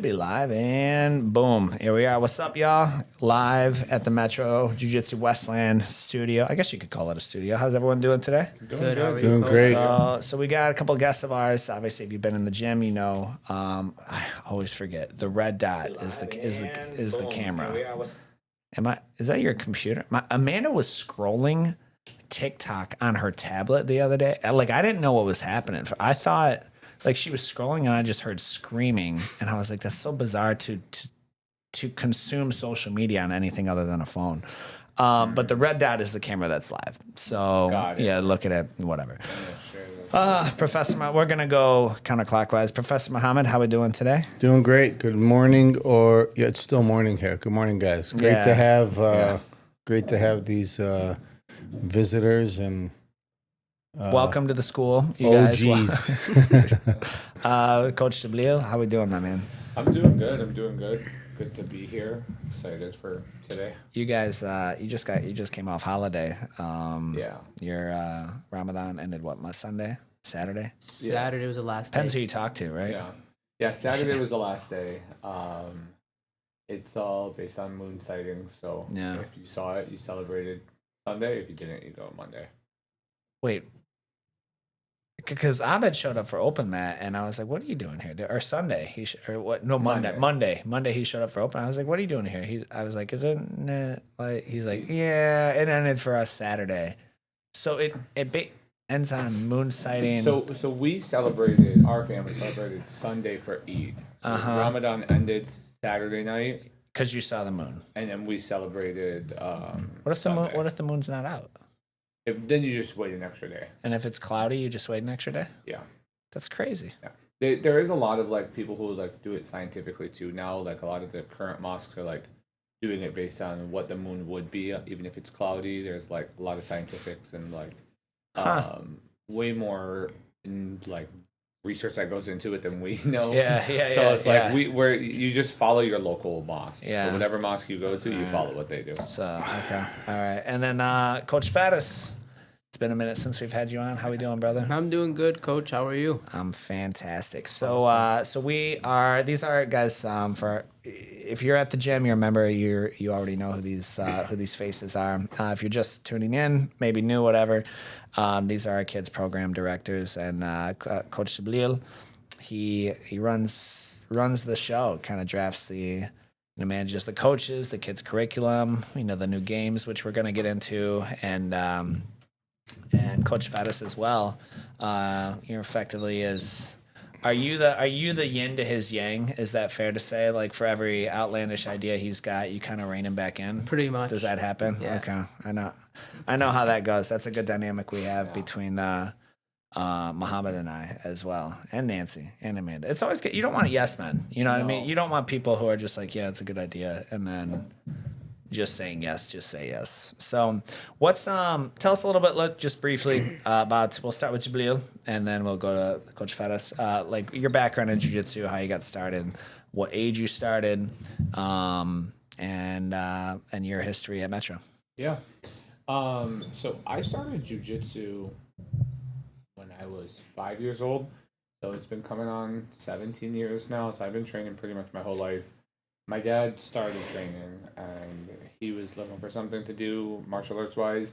Be live and boom, here we are. What's up, y'all? Live at the Metro Jiu-Jitsu Westland studio. I guess you could call it a studio. How's everyone doing today? Good. How are you? Doing great. So we got a couple of guests of ours. Obviously, if you've been in the gym, you know. I always forget the red dot is the camera. Is that your computer? Amanda was scrolling TikTok on her tablet the other day. Like, I didn't know what was happening. I thought. Like, she was scrolling and I just heard screaming, and I was like, that's so bizarre to consume social media on anything other than a phone. But the red dot is the camera that's live. So, yeah, look at it, whatever. Professor, we're going to go counterclockwise. Professor Muhammad, how we doing today? Doing great. Good morning, it's still morning here. Good morning, guys. Great to have these visitors and welcome to the school, you guys. Coach Jibril, how we doing, my man? I'm doing good. Good to be here. Excited for today. You guys, you just came off holiday. Yeah. Your Ramadan ended what? Saturday? Saturday was the last day. Depends who you talk to, right? Yeah. Saturday was the last day. It's all based on moon sightings. So if you saw it, you celebrated Sunday. If you didn't, you go Monday. Wait. Because Abed showed up for open mat, and I was like, "What are you doing here?" Or Sunday, Monday he showed up for open. I was like, "What are you doing here?" I was like, "Isn't it like?" He's like, "Yeah, it ended for us Saturday." So it ends on moon sighting. So our family celebrated Sunday for Eid. So Ramadan ended Saturday night because you saw the moon, and then we celebrated. What if the moon's not out? Then you just wait an extra day. And if it's cloudy, you just wait an extra day? Yeah. That's crazy. Yeah. There is a lot of like people who like do it scientifically too now. Like a lot of the current mosques are like doing it based on what the moon would be, even if it's cloudy. There's like a lot of scientifics and like way more in like research that goes into it than we know. So it's like where you just follow your local mosque. Yeah. So whatever mosque you go to, you follow what they do. So okay. All right. And then Coach Farris. It's been a minute since we've had you on. How we doing, brother? I'm doing good, Coach. How are you? I'm fantastic. So these are guys for if you're at the gym, you remember you already know who these faces are. If you're just tuning in, maybe new, whatever. These are our kids program directors, and Coach Jibril, he runs the show, kind of drafts manages the coaches, the kids curriculum, the new games, which we're going to get into, and Coach Farris as well. Effectively are you the yin to his yang? Is that fair to say? Like, for every outlandish idea he's got, you kind of rein him back in? Pretty much. Does that happen? Yeah. Okay. I know how that goes. That's a good dynamic we have between Muhammad and I as well, and Nancy and Amanda. It's always good. You don't want yes men. You know what I mean? You don't want people who are just like, yeah, it's a good idea, and then just saying yes, just say yes. So tell us a little bit, just briefly, about, we'll start with Jibril, and then we'll go to Coach Farris, like your background in Jiu-Jitsu, how you got started, what age you started, and your history at Metro. Yeah. So I started Jiu-Jitsu when I was 5 years old. So it's been coming on 17 years now. So I've been training pretty much my whole life. My dad started training, and he was looking for something to do martial arts wise.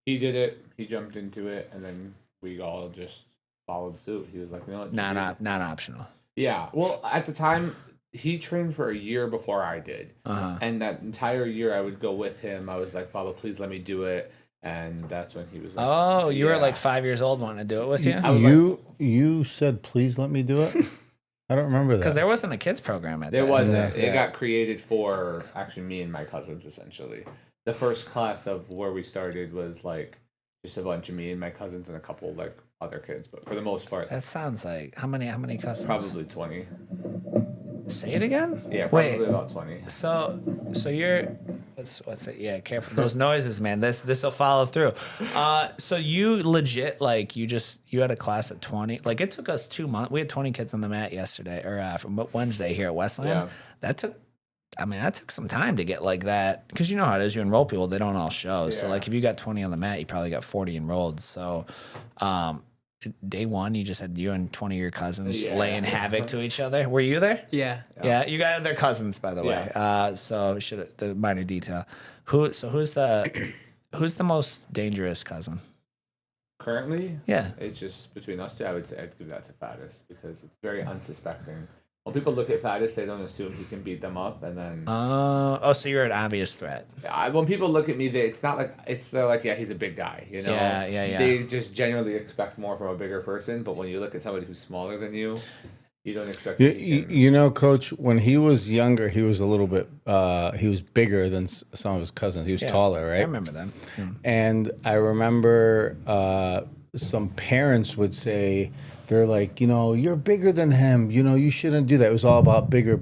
He did it. He jumped into it, and then we all just followed suit. He was like, "You know what? Not optional." Yeah. Well, at the time, he trained for a year before I did, and that entire year I would go with him. I was like, "Father, please let me do it." And that's when he was like, "Oh, you were like 5 years old wanting to do it with you." You said, "Please let me do it." I don't remember that. Because there wasn't a kids program at that. There wasn't. It got created for actually me and my cousins, essentially. The first class of where we started was like just a bunch of me and my cousins and a couple like other kids, but for the most part. That sounds like how many cousins? Probably 20. Say it again? Yeah, probably about 20. So you're what's it? Yeah, careful those noises, man. This will follow through. So you legit you had a class at 20. Like, it took us 2 months. We had 20 kids on the mat yesterday from Wednesday here at Westland. Yeah. That took some time to get like that, because you know how it is. You enroll people, they don't all show. So like if you got 20 on the mat, you probably got 40 enrolled. So day one, you just had you and 20 of your cousins laying havoc to each other. Were you there? Yeah. Yeah, you guys, they're cousins, by the way. So the minor detail. Who's the most dangerous cousin? Currently, Yeah. it's just between us two. I would say I'd give that to Farris because it's very unsuspecting. When people look at Farris, they don't assume he can beat them up, and then So you're an obvious threat. when people look at me, they're like, yeah, he's a big guy, you know. Yeah. They just generally expect more from a bigger person, but when you look at somebody who's smaller than you, you don't expect. You know, Coach, when he was younger, he was a little bit. He was bigger than some of his cousins. He was taller, right? I remember that. Yeah. And I remember some parents would say, they're like, you're bigger than him. You shouldn't do that. It was all about bigger.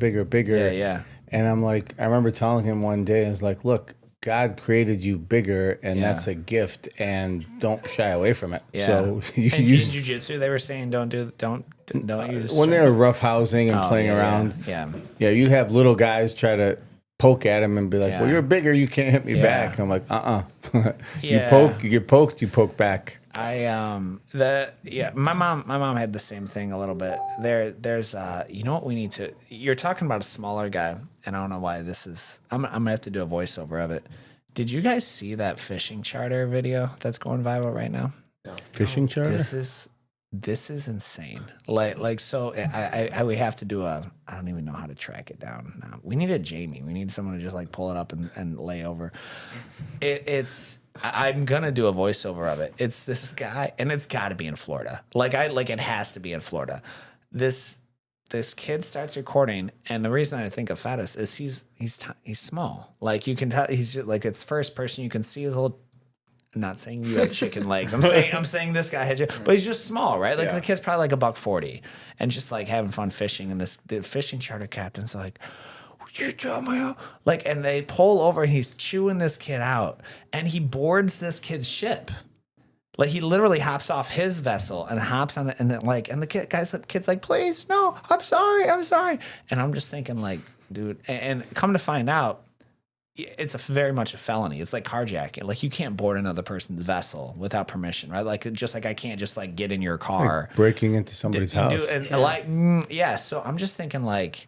Yeah. And I'm like, I remember telling him one day, I was like, look, God created you bigger, and that's a gift, and don't shy away from it. Yeah. So in jiu-jitsu, they were saying don't use when they were roughhousing and playing around. Yeah. You'd have little guys try to poke at him and be like, well, you're bigger, you can't hit me back. I'm like, You get poked, you poke back. My mom had the same thing a little bit. There's you know what we need to, you're talking about a smaller guy, and I don't know why this is, I'm gonna have to do a voiceover of it. Did you guys see that fishing charter video that's going viral right now? No. Fishing charter? This is insane. So I we have to do I don't even know how to track it down now. We need a Jamie. We need someone to just like pull it up and lay over. I'm gonna do a voiceover of it. It's this guy, and it's got to be in Florida. It has to be in Florida. This kid starts recording, and the reason I think of Fatis is he's small. Like you can tell he's just, like it's first person. You can see his little. I'm not saying you have chicken legs. I'm saying this guy had, but he's just small, right? Like the kid's probably like $140, and just like having fun fishing. And the fishing charter captain's like, "You tell me," like, and they pull over. And he's chewing this kid out, and he boards this kid's ship. Like he literally hops off his vessel and hops on it, and the kid's like, "Please, no, I'm sorry." And I'm just thinking, like, dude, and come to find out. It's very much a felony. It's like carjacking. Like you can't board another person's vessel without permission, right? Like just like I can't just like get in your car, like breaking into somebody's house. So I'm just thinking like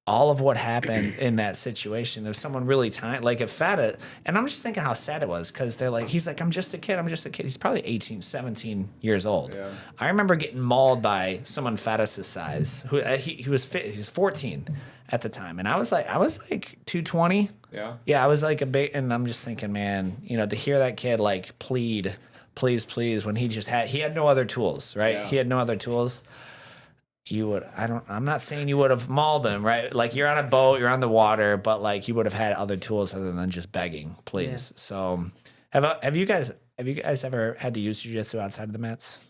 all of what happened in that situation. If someone really like if Fata, and I'm just thinking how sad it was because they're like, he's like, I'm just a kid. He's probably 18, 17 years old. Yeah. I remember getting mauled by someone Fatis' size. Who he was fit. He's 14 at the time, and I was like 220. Yeah, I was like a big, and I'm just thinking, man, to hear that kid like plead, please, when he had no other tools, right? Yeah. He had no other tools. I'm not saying you would have mauled him, right? Like you're on a boat, you're on the water, but like you would have had other tools other than just begging, please. Yeah. So have you guys ever had to use jiu-jitsu outside of the mats?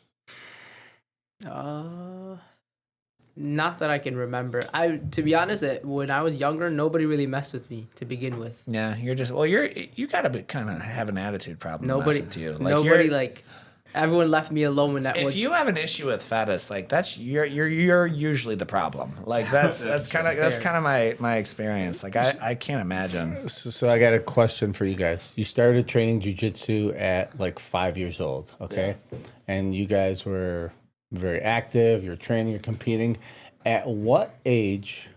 Not that I can remember. To be honest, when I was younger, nobody really messed with me to begin with. Yeah, you gotta kind of have an attitude problem. Nobody, mess with you. Everyone left me alone when that. If you have an issue with Fatis, like that's you're usually the problem. Like that's kind of my experience. Like I can't imagine. So I got a question for you guys. You started training jiu-jitsu at like 5 years old, okay? Yeah. And you guys were very active, you're training, you're competing. At what age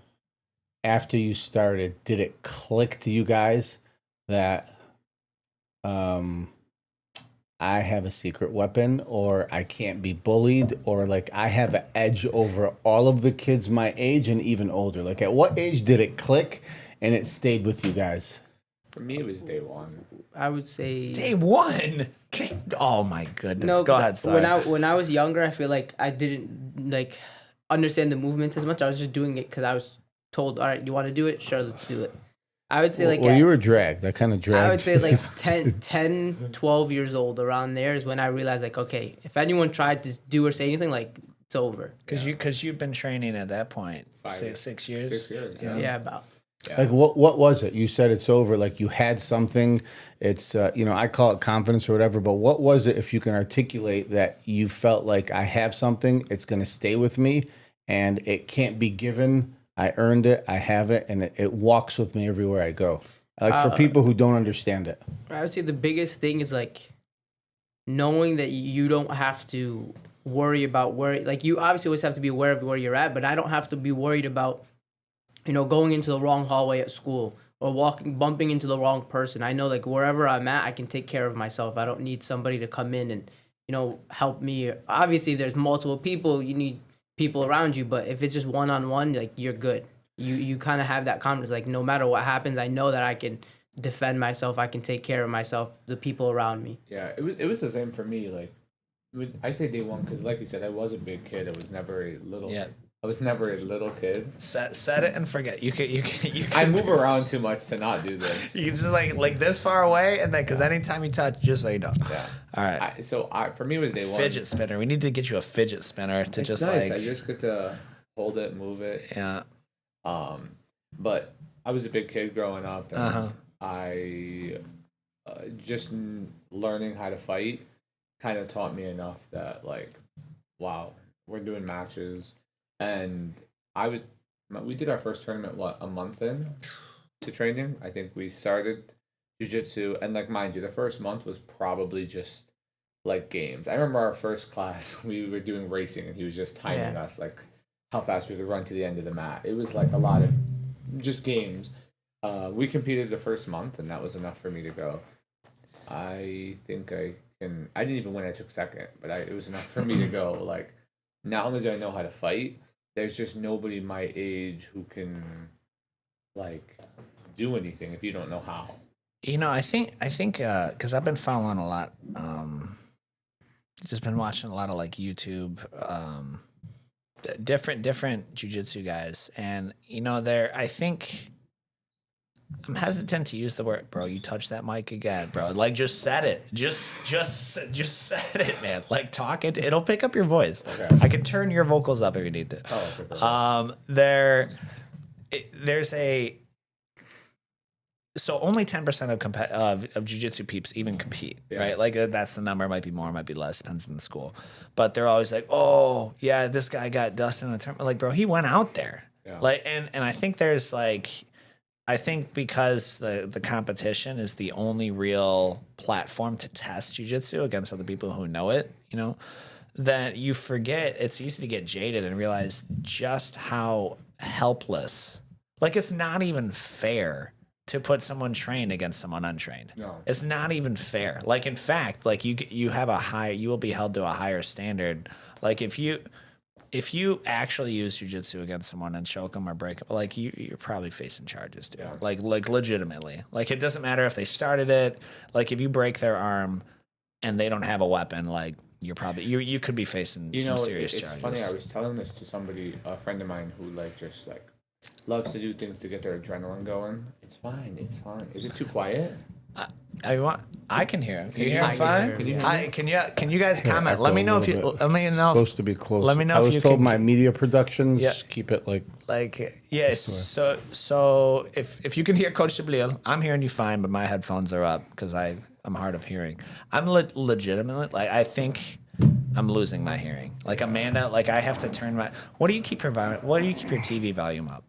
after you started did it click to you guys that I have a secret weapon, or I can't be bullied, or like I have an edge over all of the kids my age and even older? Like at what age did it click and it stayed with you guys? For me, it was day one. I would say day one. Oh my goodness! No, go ahead. Sorry. When I was younger, I feel like I didn't like understand the movement as much. I was just doing it because I was told, "All right, you want to do it? Sure, let's do it." I would say you were dragged. I kind of dragged. I would say like 10, 12 years old, around there is when I realized like, okay, if anyone tried to do or say anything, like it's over. Because you've been training at that point 6 years. 6 years. Yeah, about. Yeah. Like what was it? You said it's over. Like you had something. It's I call it confidence or whatever. But what was it? If you can articulate that, you felt like I have something. It's going to stay with me, and it can't be given. I earned it. I have it, and it walks with me everywhere I go. Like for people who don't understand it, I would say the biggest thing is like knowing that you don't have to worry about where, like, you obviously always have to be aware of where you're at, but I don't have to be worried about, going into the wrong hallway at school or bumping into the wrong person. I know, like, wherever I'm at, I can take care of myself. I don't need somebody to come in and, help me. Obviously, if there's multiple people, you need people around you, but if it's just one-on-one, like, you're good. You kind of have that confidence, like, no matter what happens, I know that I can defend myself, I can take care of myself, the people around me. Yeah, it was the same for me. Like, I say day one because, like you said, I was a big kid. I was never a little. Yeah. I was never a little kid. Set it and forget. You can. I move around too much to not do this. You just like this far away, and then because anytime you touch, just so you know. Yeah. All right. For me, it was day one. Fidget spinner. We need to get you a fidget spinner to It's just nice. like. I just get to hold it, move it. Yeah. But I was a big kid growing up, and Uh-huh. I just learning how to fight kind of taught me enough that, like, wow, we're doing matches, and we did our first tournament a month in to training. I think we started jiu-jitsu, and, like, mind you, the first month was probably just like games. I remember our first class, we were doing racing, and he was just timing us, like, how fast we could run to the end of the mat. It was like a lot of just games. We competed the first month, and that was enough for me to go. I think I didn't even win. I took second, but it was enough for me to go. Like, not only do I know how to fight, there's just nobody my age who can, like, do anything if you don't know how. I think because I've been following a lot, just been watching a lot of, like, YouTube, different jiu-jitsu guys, and I think I'm hesitant to use the word, bro. You touch that mic again, bro. Like, just set it. Just set it, man. Like, talk it. It'll pick up your voice. Okay. I can turn your vocals up if you need to. Oh, okay. So only 10% of jiu-jitsu peeps even compete, right? Like, that's the number. It might be more, might be less, depends on the school. But they're always like, oh, yeah, this guy got dusted in a tournament. Like, bro, he went out there. Yeah. Like, and I think there's, like, because the competition is the only real platform to test jiu-jitsu against other people who know it, that you forget, it's easy to get jaded and realize just how helpless. Like, it's not even fair to put someone trained against someone untrained. No. It's not even fair. Like, in fact, like, you will be held to a higher standard. Like, if you actually use jiu-jitsu against someone and choke them or break them, like, you're probably facing charges, dude. Yeah. Like legitimately. Like, it doesn't matter if they started it. Like, if you break their arm and they don't have a weapon, like, you're probably you could be facing some serious charges. It's funny. I was telling this to somebody, a friend of mine, who, like, just, like, loves to do things to get their adrenaline going. It's fine. Is it too quiet? I can hear him. Can you hear I him can fine? hear him, yeah. Can you guys comment? Echo Let me a know if little you. bit. Let me know. Supposed to be close. Let me know I if was you told can. my media productions Yeah. keep it like. Like, yeah, so if you can hear Coach Jibril, I'm hearing you fine, but my headphones are up because I'm hard of hearing. I'm legitimately, like, I think I'm losing my hearing. Like, Amanda, like, I have to turn my. What do you keep your TV volume up?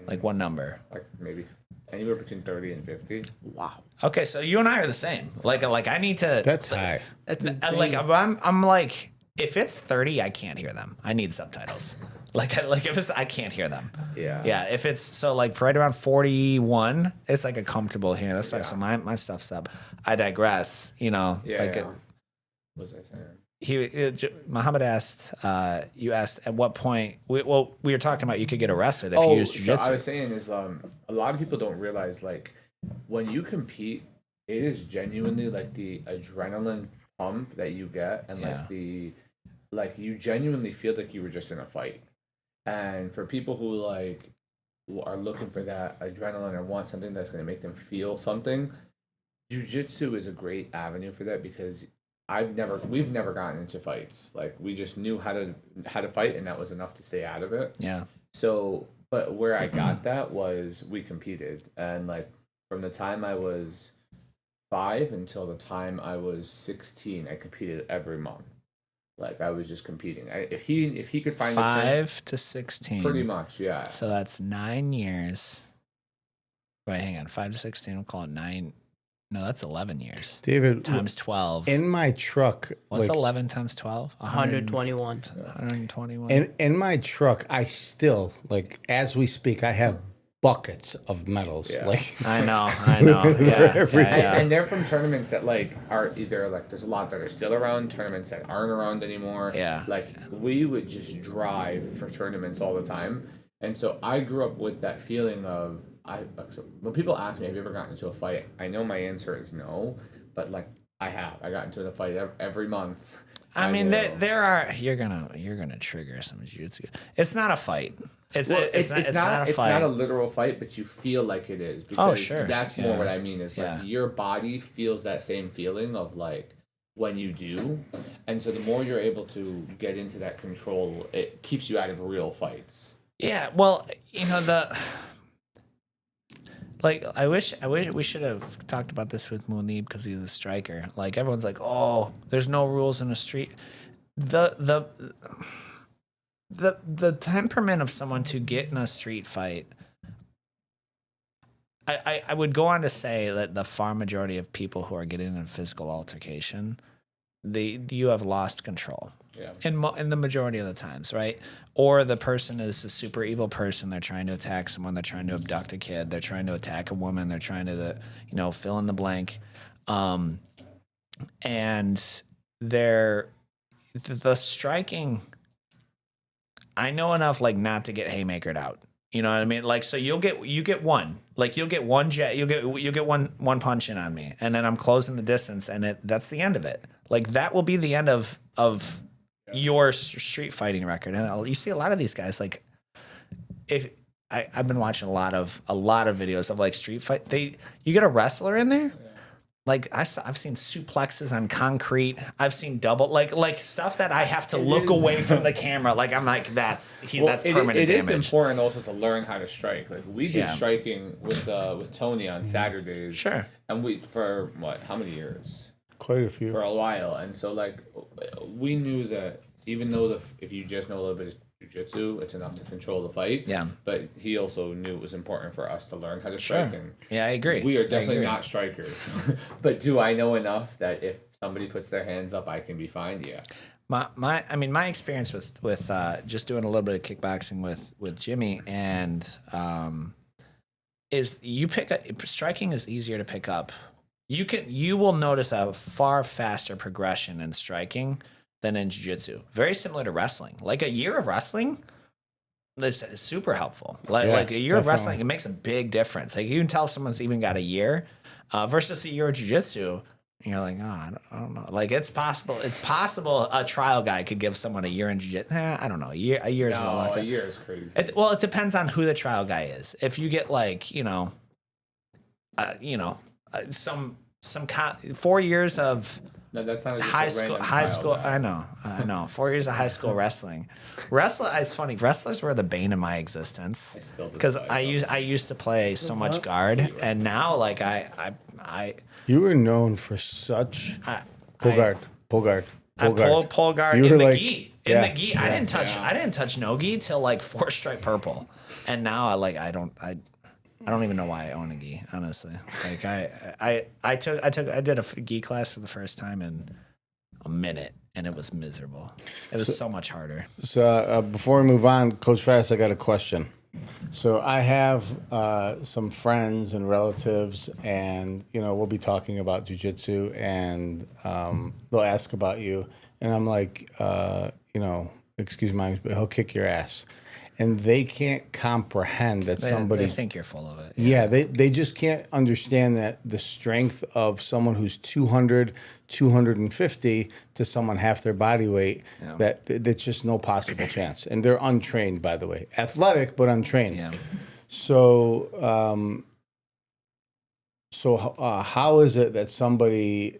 Like, what number? Like, maybe anywhere between 30 and 50. Wow. Okay, so you and I are the same. Like I need to. That's high. That's insane. Like, I'm like, if it's 30, I can't hear them. I need subtitles. Like if it's, I can't hear them. Yeah. Yeah. If it's so, like, right around 41, it's like a comfortable hearing. That's why. Yeah. So my stuff's up. I digress. Yeah. Like What was I saying? Muhammad asked. You asked at what point. We were talking about you could get arrested if you use so jiu-jitsu. I was saying is a lot of people don't realize, like, when you compete, it is genuinely, like, the adrenaline pump that you get, and like you genuinely feel like you were just in a fight. And for people who, like, who are looking for that adrenaline or want something that's going to make them feel something, jiu-jitsu is a great avenue for that, because we've never gotten into fights. Like, we just knew how to fight, and that was enough to stay out of it. Yeah. So, but where I got that was we competed, and, like, from the time I was 5 until the time I was 16, I competed every month. Like, I was just competing. If he could find 5 to 16. pretty much, yeah. So that's 9 years. Right, hang on. 5 to 16. We'll call it 9. No, that's 11 years. David, Times 12. in my truck, What's like 11 times 12? 121. 121. in my truck, I still, like, as we speak, I have buckets of medals. Yeah. Like, I know. Yeah. And they're from tournaments that like are either like there's a lot that are still around, tournaments that aren't around anymore. Yeah. Like we would just drive for tournaments all the time, and so I grew up with that feeling of so when people ask me, have you ever gotten into a fight? I know my answer is no, but like I got into a fight every month. I mean, know. there are you're gonna trigger some jiu-jitsu. It's not a fight. It's not a fight. It's not a literal fight, but you feel like it is. Because sure. That's more what I mean. Is like Yeah. your body feels that same feeling of like when you do, and so the more you're able to get into that control, it keeps you out of real fights. Yeah, well, like I wish we should have talked about this with Munib because he's a striker. Like everyone's like, oh, there's no rules in a street. The temperament of someone to get in a street fight. I would go on to say that the far majority of people who are getting in a physical altercation, you have lost control. Yeah. In the majority of the times, right? Or the person is a super evil person. They're trying to attack someone. They're trying to abduct a kid. They're trying to attack a woman. They're trying to, fill in the blank. And the striking. I know enough like not to get haymakered out. You know what I mean? Like, so you get one. Like you'll get one one punch in on me, and then I'm closing the distance, and that's the end of it. Like that will be the end of your street fighting record. And you see a lot of these guys, like if I've been watching a lot of videos of like street fight, you get a wrestler in there. Like I've seen suplexes on concrete. I've seen double like stuff that I have to look away from the camera. Like I'm like that's permanent damage. It is important also to learn how to strike. Like we did striking with Tony on Saturdays. Sure. And we for how many years? quite a few. For a while, and so like we knew that even though if you just know a little bit of jiu-jitsu, it's enough to control the fight. Yeah. But he also knew it was important for us to learn how to strike. Sure. And Yeah, I agree. we are definitely not strikers. But do I know enough that if somebody puts their hands up, I can be fine? Yeah. My experience with just doing a little bit of kickboxing with Jimmy and is striking is easier to pick up. You will notice a far faster progression in striking than in jiu-jitsu. Very similar to wrestling. Like a year of wrestling is super helpful. Like a year of wrestling, it makes a big difference. Like you can tell if someone's even got a year versus a year of jiu-jitsu. And you're like, I don't know. Like it's possible. It's possible a trial guy could give someone a year in jiu-jitsu. I don't know. A year is a long time. A year is crazy. It depends on who the trial guy is. If you get like, some 4 years of No, that's not high school. I know. 4 years of high school wrestling. It's funny. Wrestlers were the bane of my existence because I used to play so much guard, and now like I You were known for such pull guard. I pull guard You in were the like- gi. yeah, I didn't touch no gi till like 4 stripe purple, and now I don't even know why I own a gi, honestly. Like I did a gi class for the first time in a minute, and it was miserable. It was so much harder. So before we move on, Coach Farris, I got a question. So I have some friends and relatives, and we'll be talking about jiu-jitsu, and they'll ask about you, and I'm like, excuse my, but he'll kick your ass. And they can't comprehend that somebody... They think you're full of it. Yeah, they just can't understand that the strength of someone who's 200, 250 to someone half their body weight, that's just no possible chance. And they're untrained, by the way. Athletic, but untrained. Yeah. So, how is it that somebody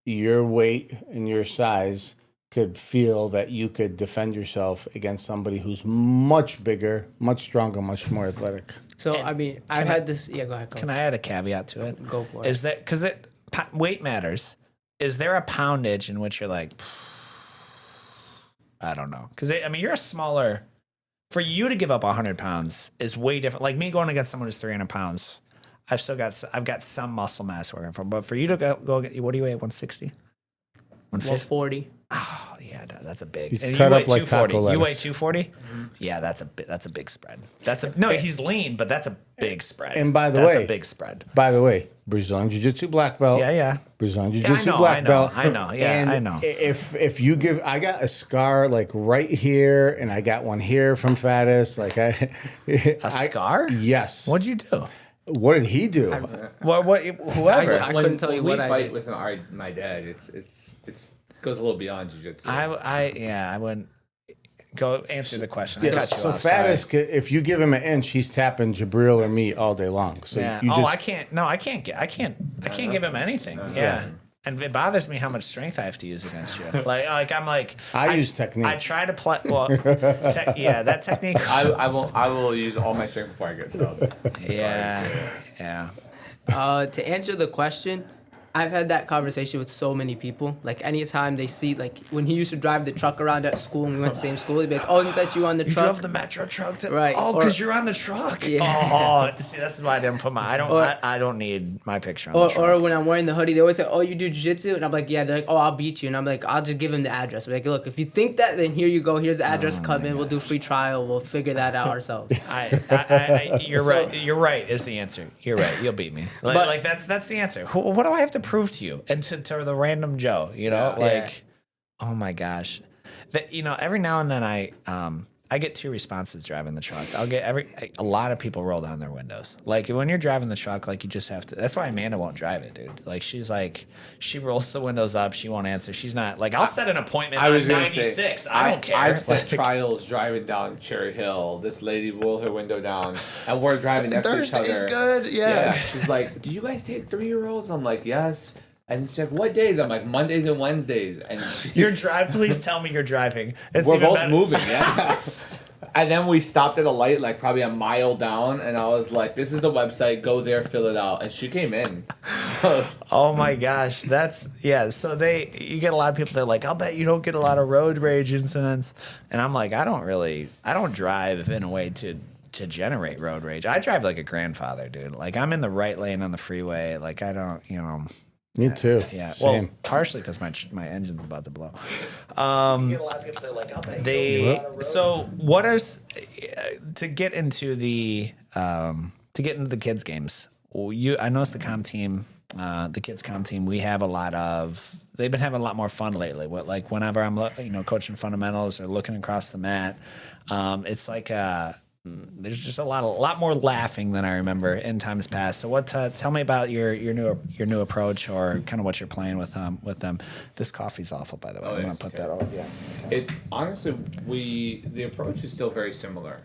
your weight and your size could feel that you could defend yourself against somebody who's much bigger, much stronger, much more athletic? So, I mean, I've had this... Yeah, go ahead, Coach. Can I add a caveat to it? Go for it. Is that... Because weight matters. Is there a poundage in which you're like... I don't know. Because, you're a smaller... For you to give up 100 pounds is way different. Like me going against someone who's 300 pounds, I've got some muscle mass working from. But for you to go get, what do you weigh? 160? 150? 140. Oh yeah, that's a big. He's and cut you weigh up like 240. taco You weigh lettuce. 240? Yeah, that's a big spread. He's lean, but that's a big spread. And by the that's way- a big spread. By the way, Brazilian Jiu-Jitsu black belt. Yeah. Brazilian Yeah, Jiu-Jitsu I know, black belt. I know. Yeah, And I know. If you give, I got a scar like right here, and I got one here from Farris. Like A scar? Yes. What'd you do? What did he do? Whoever. I couldn't tell you when what we I fight did. with my dad. It's goes a little beyond jiu-jitsu. I wouldn't go answer the question. I cut you So off. Sorry. Farris, if you give him an inch, he's tapping Jibril or me all day long. So Yeah. you Oh, just, I can't. No, I can't give him anything. Yeah. And it bothers me how much strength I have to use against you. I use technique. I try to play. Well, that technique. I will use all my strength before I get subbed. Yeah. To answer the question, I've had that conversation with so many people. Like anytime they see, like when he used to drive the truck around at school and we went to the same school, he'd be like, "Oh, isn't that you on the You truck?" drove the metro truck to Right. Oh, Or- because you're on the truck. Yeah. Oh, see, this is why I didn't put my. I don't need my picture on the Or truck. when I'm wearing the hoodie, they always say, "Oh, you do jiu-jitsu?" And I'm like, "Yeah." They're like, "Oh, I'll beat you." And I'm like, "I'll just give him the address." I'm like, "Look, if you think that, then here you go. Here's the address. Come in. We'll do free trial. We'll figure that out ourselves." You're right. You're right. Is the answer. You're right. You'll beat me. Like that's the answer. What do I have to prove to you? And to the random Joe, you know, oh my gosh, every now and then I get two responses driving the truck. I'll get a lot of people roll down their windows. Like when you're driving the truck, like you just have to. That's why Amanda won't drive it, dude. Like she rolls the windows up. She won't answer. She's not like I'll set an appointment on 96. I don't care. I've set trials driving down Cherry Hill. This lady rolled her window down, and we're driving next to each other. Thursday's good. Yeah. She's like, "Do you guys take 3-year-olds?" I'm like, "Yes." And she's like, "What days?" I'm like, "Mondays and Wednesdays." And Please tell me you're driving. It's we're even both better. moving, yeah. And then we stopped at a light, like probably a mile down, and I was like, "This is the website. Go there, fill it out." And she came in. Oh my gosh, So you get a lot of people that are like, I'll bet you don't get a lot of road rage incidents, and I'm like, I don't drive in a way to generate road rage. I drive like a grandfather, dude. Like I'm in the right lane on the freeway. Like I don't, Me too. Yeah, Same. well, partially because my engine's about to blow. So what are to get into the kids games? I noticed the comm team, the kids comm team. They've been having a lot more fun lately. Like whenever I'm coaching fundamentals or looking across the mat, it's like there's just a lot more laughing than I remember in times past. So tell me about your new approach or kind of what you're playing with them. This coffee's awful, by the way. I'm gonna put that on. Yeah. It's honestly the approach is still very similar.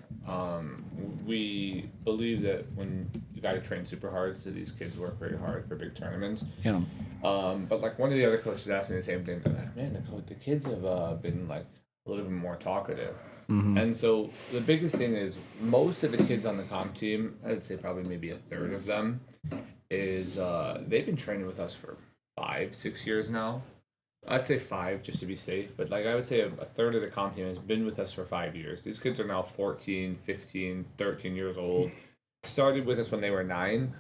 We believe that when you got to train super hard, so these kids work very hard for big tournaments. Yeah. But like one of the other coaches asked me the same thing. They're like, "Man, the kids have been like a little bit more talkative." Mm-hmm. And so the biggest thing is most of the kids on the comp team, I'd say probably maybe a third of them, is they've been training with us for 5-6 years now. I'd say 5 just to be safe, but like I would say a third of the comp team has been with us for 5 years. These kids are now 14, 15, 13 years old. Started with us when they were 9.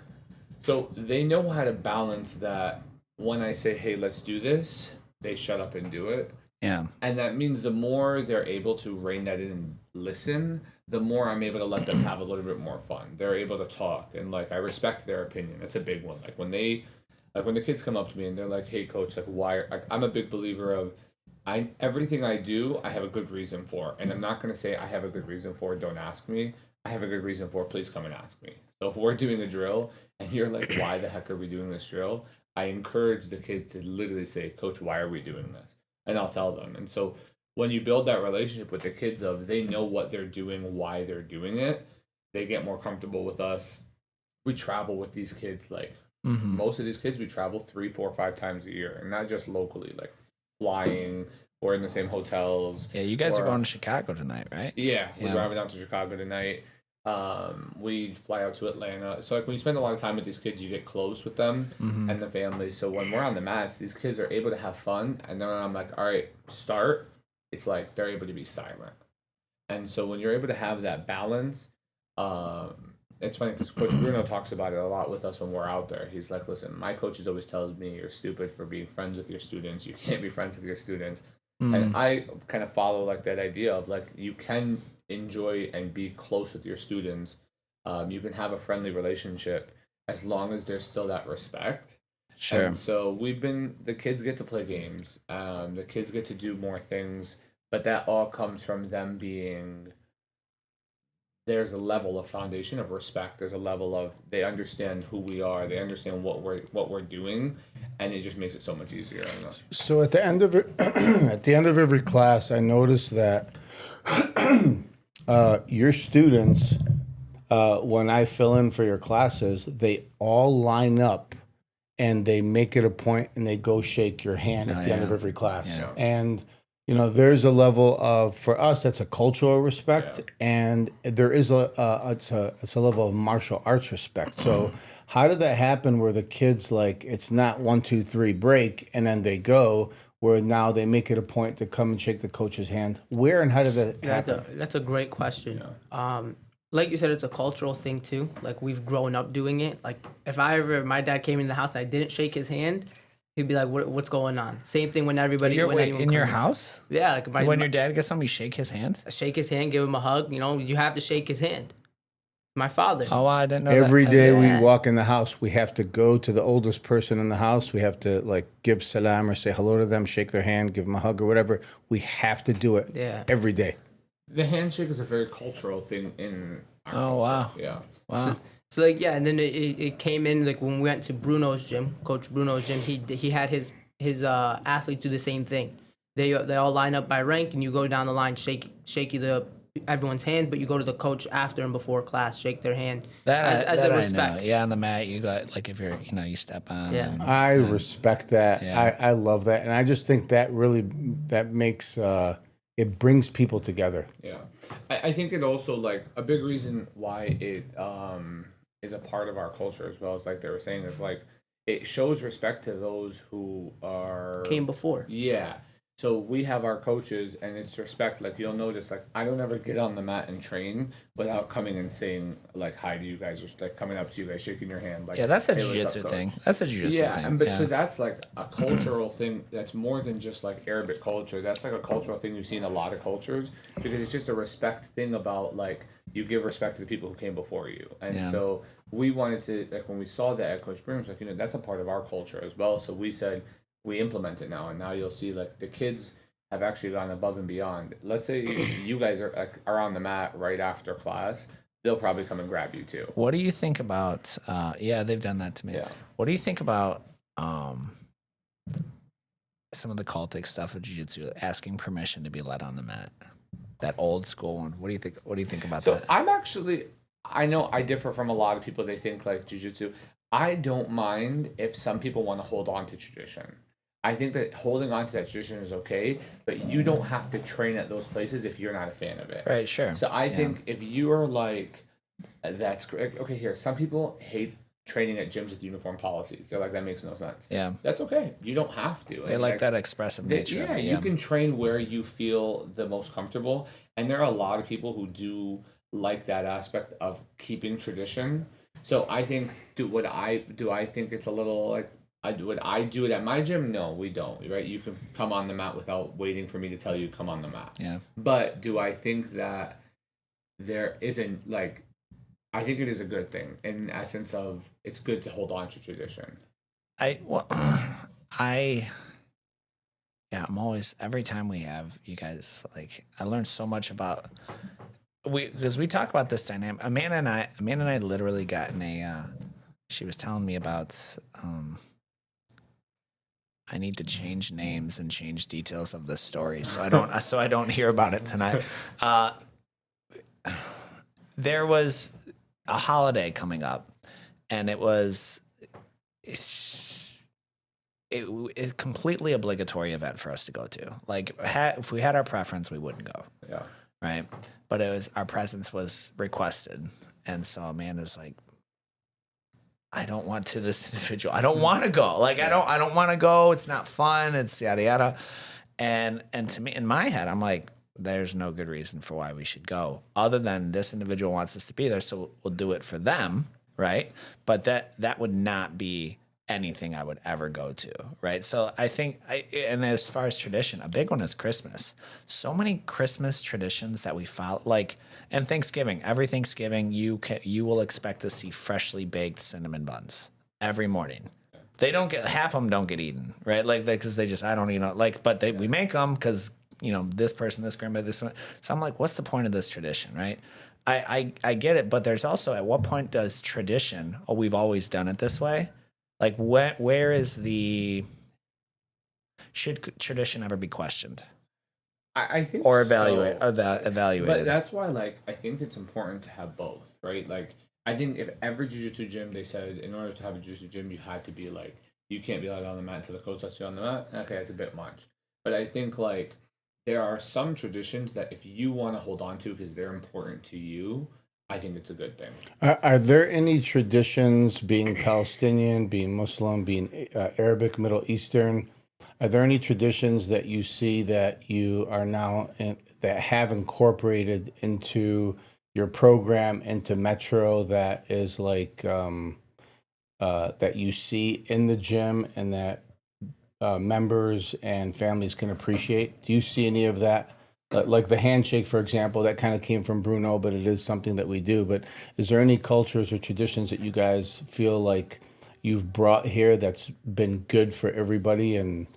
So they know how to balance that. When I say, "Hey, let's do this," they shut up and do it. Yeah. And that means the more they're able to rein that in and listen, the more I'm able to let them have a little bit more fun. They're able to talk, and like I respect their opinion. That's a big one. Like when the kids come up to me and they're like, "Hey, coach, like why?" I'm a big believer of everything I do, I have a good reason for, and I'm not gonna say I have a good reason for. Don't ask me. I have a good reason for. Please come and ask me. So if we're doing a drill and you're like, "Why the heck are we doing this drill?" I encourage the kids to literally say, "Coach, why are we doing this?" And I'll tell them. And so when you build that relationship with the kids they know what they're doing, why they're doing it, they get more comfortable with us. We travel with these kids. Like most of these kids, we travel 3, 4, 5 times a year, and not just locally, like flying or in the same hotels. Yeah, you guys are going to Chicago tonight, right? Yeah, we're driving out to Chicago tonight. We fly out to Atlanta. So like when you spend a lot of time with these kids, you get close with them and the families. So when we're on the mats, these kids are able to have fun. And then when I'm like, "All right, start," it's like they're able to be silent. And so when you're able to have that balance, it's funny because Coach Bruno talks about it a lot with us when we're out there. He's like, listen, my coaches always tells me you're stupid for being friends with your students. You can't be friends with your students. And I kind of follow like that idea of like you can enjoy and be close with your students. You can have a friendly relationship as long as there's still that respect. Sure. And so the kids get to play games. The kids get to do more things, but that all comes from them being, there's a level of foundation of respect. There's a level of, they understand who we are. They understand what we're doing, and it just makes it so much easier. I don't know. So at the end of it, at the end of every class, I noticed that your students, when I fill in for your classes, they all line up and they make it a point and they go shake your hand at the end of every class. Yeah. And you know, there's a level of, for us, that's a cultural respect, and there is it's a level of martial arts respect. So how did that happen where the kids, like, it's not 1, 2, 3 break and then they go, where now they make it a point to come and shake the coach's hand? Where and how did that happen? That's a great question. Like you said, it's a cultural thing too. Like, we've grown up doing it. Like, if my dad came in the house and I didn't shake his hand, he'd be like, "What's going on?" Same thing when everybody. In your house? Yeah, like when your dad gets home, you shake his hand. Shake his hand, give him a hug. You know, you have to shake his hand. My father. Oh, I didn't know. Every that. day we walk in the house, we have to go to the oldest person in the house. We have to like give salam or say hello to them, shake their hand, give them a hug or whatever. We have to do it every day. The handshake is a very cultural thing in our culture. Wow. Yeah. Wow. So like, yeah, and then it came in, like, when we went to Bruno's gym, Coach Bruno's gym, he had his athletes do the same thing. They all line up by rank, and you go down the line, shake everyone's hand, but you go to the coach after and before class, shake their hand as a respect. I know. Yeah, on the mat, you got, like, if you're, you step on. Yeah. I respect that. Yeah. I love that, and I just think that really makes it brings people together. Yeah, I think it also, like, a big reason why it is a part of our culture as well, as like they were saying, is like it shows respect to those who came before. Yeah. So we have our coaches, and it's respect. Like, you'll notice, like, I don't ever get on the mat and train without coming and saying, like, hi to you guys, or like coming up to you guys, shaking your hand. Like, yeah, that's a hey, jiu-jitsu thing. That's a jiu-jitsu thing. Yeah, so that's like a cultural thing. That's more than just like Arabic culture. That's like a cultural thing you see in a lot of cultures, because it's just a respect thing about, like, you give respect to the people who came before you. And so we wanted to, like, when we saw that at Coach Broom's, like, that's a part of our culture as well. So we said, we implement it now, and now you'll see, like, the kids have actually gone above and beyond. Let's say you guys are on the mat right after class, they'll probably come and grab you too. What do you think about? Yeah, they've done that to me. Yeah. What do you think about some of the cultic stuff of jiu-jitsu, asking permission to be led on the mat? That old school one. What do you think? What do you think about that? So I know I differ from a lot of people. They think like jiu-jitsu. I don't mind if some people want to hold on to tradition. I think that holding on to that tradition is okay, but you don't have to train at those places if you're not a fan of it. Right, sure. So I think if you are like, that's great. Okay, here, some people hate training at gyms with uniform policies. They're like, that makes no sense. Yeah. That's okay. You don't have to. They like that expressive nature. Yeah, you can train where you feel the most comfortable. And there are a lot of people who do like that aspect of keeping tradition. So I think, do I think it's a little like, would I do it at my gym? No, we don't. Right? You can come on the mat without waiting for me to tell you come on the mat. Yeah. But do I think that there isn't, like, I think it is a good thing in essence of it's good to hold on to tradition. I'm always, every time we have you guys, like, I learned so much about, because we talk about this dynamic. Amanda and I literally got in she was telling me about, I need to change names and change details of the story so I don't hear about it tonight. There was a holiday coming up, and it was a completely obligatory event for us to go to. Like, if we had our preference, we wouldn't go. Yeah. Right. But it was, our presence was requested. And so Amanda's like, I don't want to, this individual, I don't want to go. Like, I don't want to go. It's not fun. It's yada, yada. And to me, in my head, I'm like, there's no good reason for why we should go other than this individual wants us to be there, so we'll do it for them, right? But that would not be anything I would ever go to, right? So I think, and as far as tradition, a big one is Christmas. So many Christmas traditions that we follow, like, and Thanksgiving. Every Thanksgiving, you will expect to see freshly baked cinnamon buns every morning. They don't get, half of them don't get eaten, right? Like, because they just, I don't even know, like, but we make them because, you know, this person, this grandma, this one. So I'm like, what's the point of this tradition, right? I get it, but there's also, at what point does tradition, oh, we've always done it this way? Like, where is should tradition ever be questioned? I think or so. evaluated? But that's why, like, I think it's important to have both, right? Like, I think if every jiu-jitsu gym, they said in order to have a jiu-jitsu gym, you had to be like, you can't be allowed on the mat until the coach lets you on the mat. Okay, that's a bit much. But I think, like, there are some traditions that if you want to hold on to because they're important to you, I think it's a good thing. Are there any traditions, being Palestinian, being Muslim, being Arabic, Middle Eastern, are there any traditions that you see that you are now that have incorporated into your program, into Metro, that is like that you see in the gym and that members and families can appreciate? Do you see any of that? Like the handshake, for example, that kind of came from Bruno, but it is something that we do. But is there any cultures or traditions that you guys feel like you've brought here that's been good for everybody and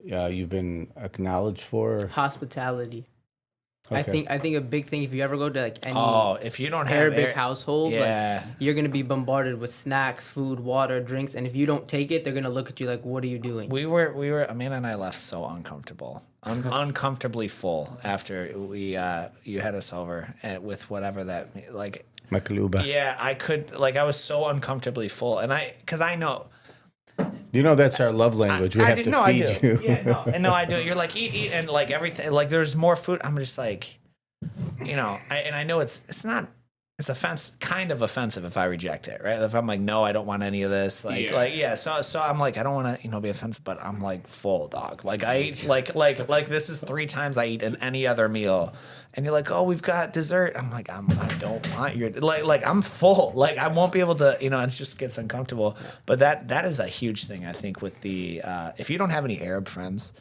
you've been acknowledged for? Hospitality. Okay. I think a big thing, if you ever go to like any if you don't have Arabic household, yeah, like, you're gonna be bombarded with snacks, food, water, drinks, and if you don't take it, they're gonna look at you like, "What are you doing?" we were Amanda and I left so uncomfortable, uncomfortably full after you had us over with whatever that, like, Makaluba. yeah, I could, like, I was so uncomfortably full, and because I know. You know that's our love language. We have to feed you. Yeah, no, I do. You're like, eat, and like everything, like there's more food. I'm just like, you know, I know it's not, it's kind of offensive if I reject it, right? If I'm like, no, I don't want any of this, so I'm like, I don't want to, be offensive, but I'm like full, dog. Like I eat, like this is 3 times I eat in any other meal. And you're like, oh, we've got dessert. I'm like, I don't want your, like I'm full. Like I won't be able to, it just gets uncomfortable. But that is a huge thing, I think, with the, if you don't have any Arab friends,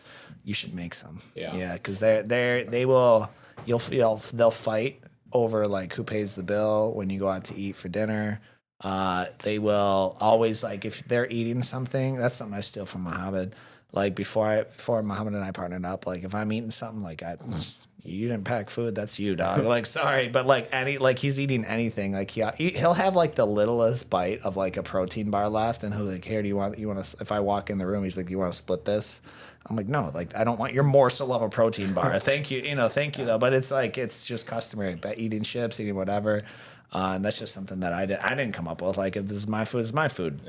you should make some. Yeah, because they will, they'll fight over like who pays the bill when you go out to eat for dinner. They will always, like, if they're eating something, that's something I steal from Muhammad. Like before Muhammad and I partnered up, like if I'm eating something, like you didn't pack food, that's you, dog. Like, sorry, but like he's eating anything, like he'll have like the littlest bite of like a protein bar left, and he'll be like, here, you want to, if I walk in the room, he's like, do you want to split this? I'm like, no, like I don't want your morsel of a protein bar. Thank you, thank you though. But it's like, it's just customary, eating chips, eating whatever, and that's just something that I didn't come up with. Like, if this is my food, it's my food.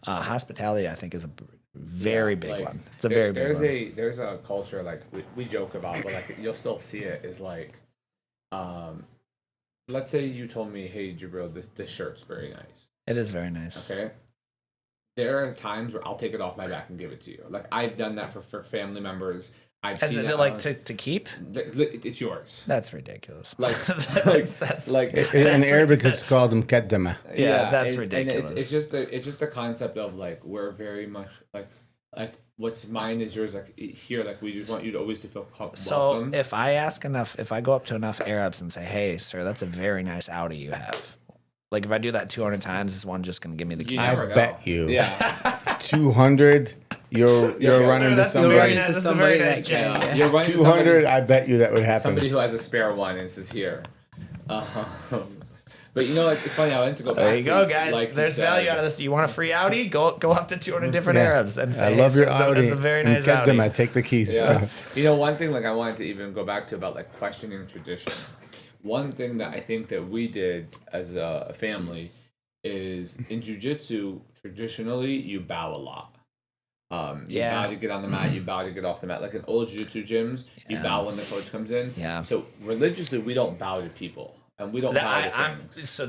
Hospitality, I think, is a very big one. It's a very big one. There's a culture, like we joke about, but like you'll still see it, is like, let's say you told me, hey Jibril, this shirt's very nice. It is very nice. Okay. There are times where I'll take it off my back and give it to you. Like I've done that for family members. Is it like to keep? It's yours. That's ridiculous. Like, that's in Arabic it's called mkaddama. Yeah, that's ridiculous. And it's just the concept of like, we're very much like what's mine is yours. Like here, like we just want you to always to feel welcome. So if I go up to enough Arabs and say, hey sir, that's a very nice Audi you have. Like if I do that 200 times, is one just gonna give me the keys? I bet you. Yeah. 200. You're running into somebody. That's a very nice gym. You're running 200. I bet you that would happen. Somebody who has a spare one and says here. But it's funny. I went to go back. There you go, guys. Like there's value out of this. You want a free Audi? Go up to 200 different Arabs and say, I love your Audi. It's a very nice Audi. I take the keys. Yeah. One thing, like I wanted to even go back to about like questioning tradition. One thing that I think that we did as a family is in jiu-jitsu, traditionally you bow a lot. You bow to get on the mat, you bow to get off the mat. Like in old jiu-jitsu gyms, you bow when the coach comes in. Yeah. So religiously, we don't bow to people, and we don't bow to things. So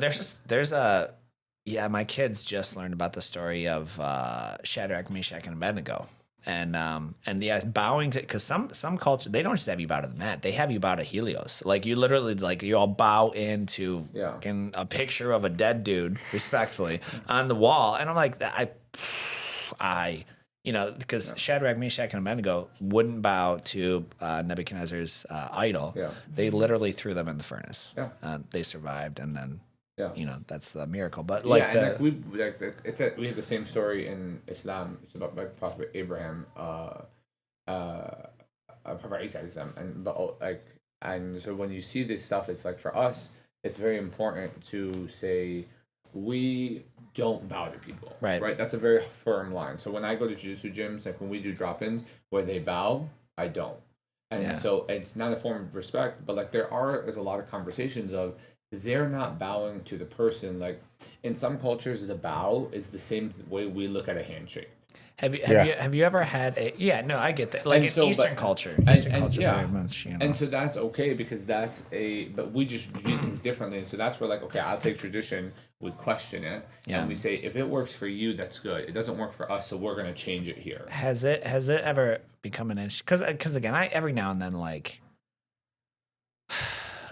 my kids just learned about the story of Shadrach, Meshach, and Abednego. And yeah, bowing because some culture they don't just have you bow to the mat, they have you bow to Helios. Like you literally like you all bow into in a picture of a dead dude respectfully on the wall, and I'm like I you know, because Shadrach, Meshach, and Abednego wouldn't bow to Nebuchadnezzar's idol. Yeah. They literally threw them in the furnace. Yeah. They survived, and then, you know, that's the miracle. But like we have the same story in Islam. It's about like Prophet Abraham, Prophet Isaac, and so when you see this stuff, it's like for us, it's very important to say we don't bow to people. Right. That's a very firm line. So when I go to jiu-jitsu gyms, like when we do drop-ins where they bow, I don't. And so it's not a form of respect, but like there's a lot of conversations of they're not bowing to the person. Like in some cultures, the bow is the same way we look at a handshake. Have you ever had a no, I get that. Like in Eastern culture very much, you know. And so that's okay because but we just view things differently. And so that's where like, okay, I'll take tradition, we question it, and we say if it works for you, that's good. It doesn't work for us, so we're gonna change it here. Has it ever become an issue? Because again, I every now and then like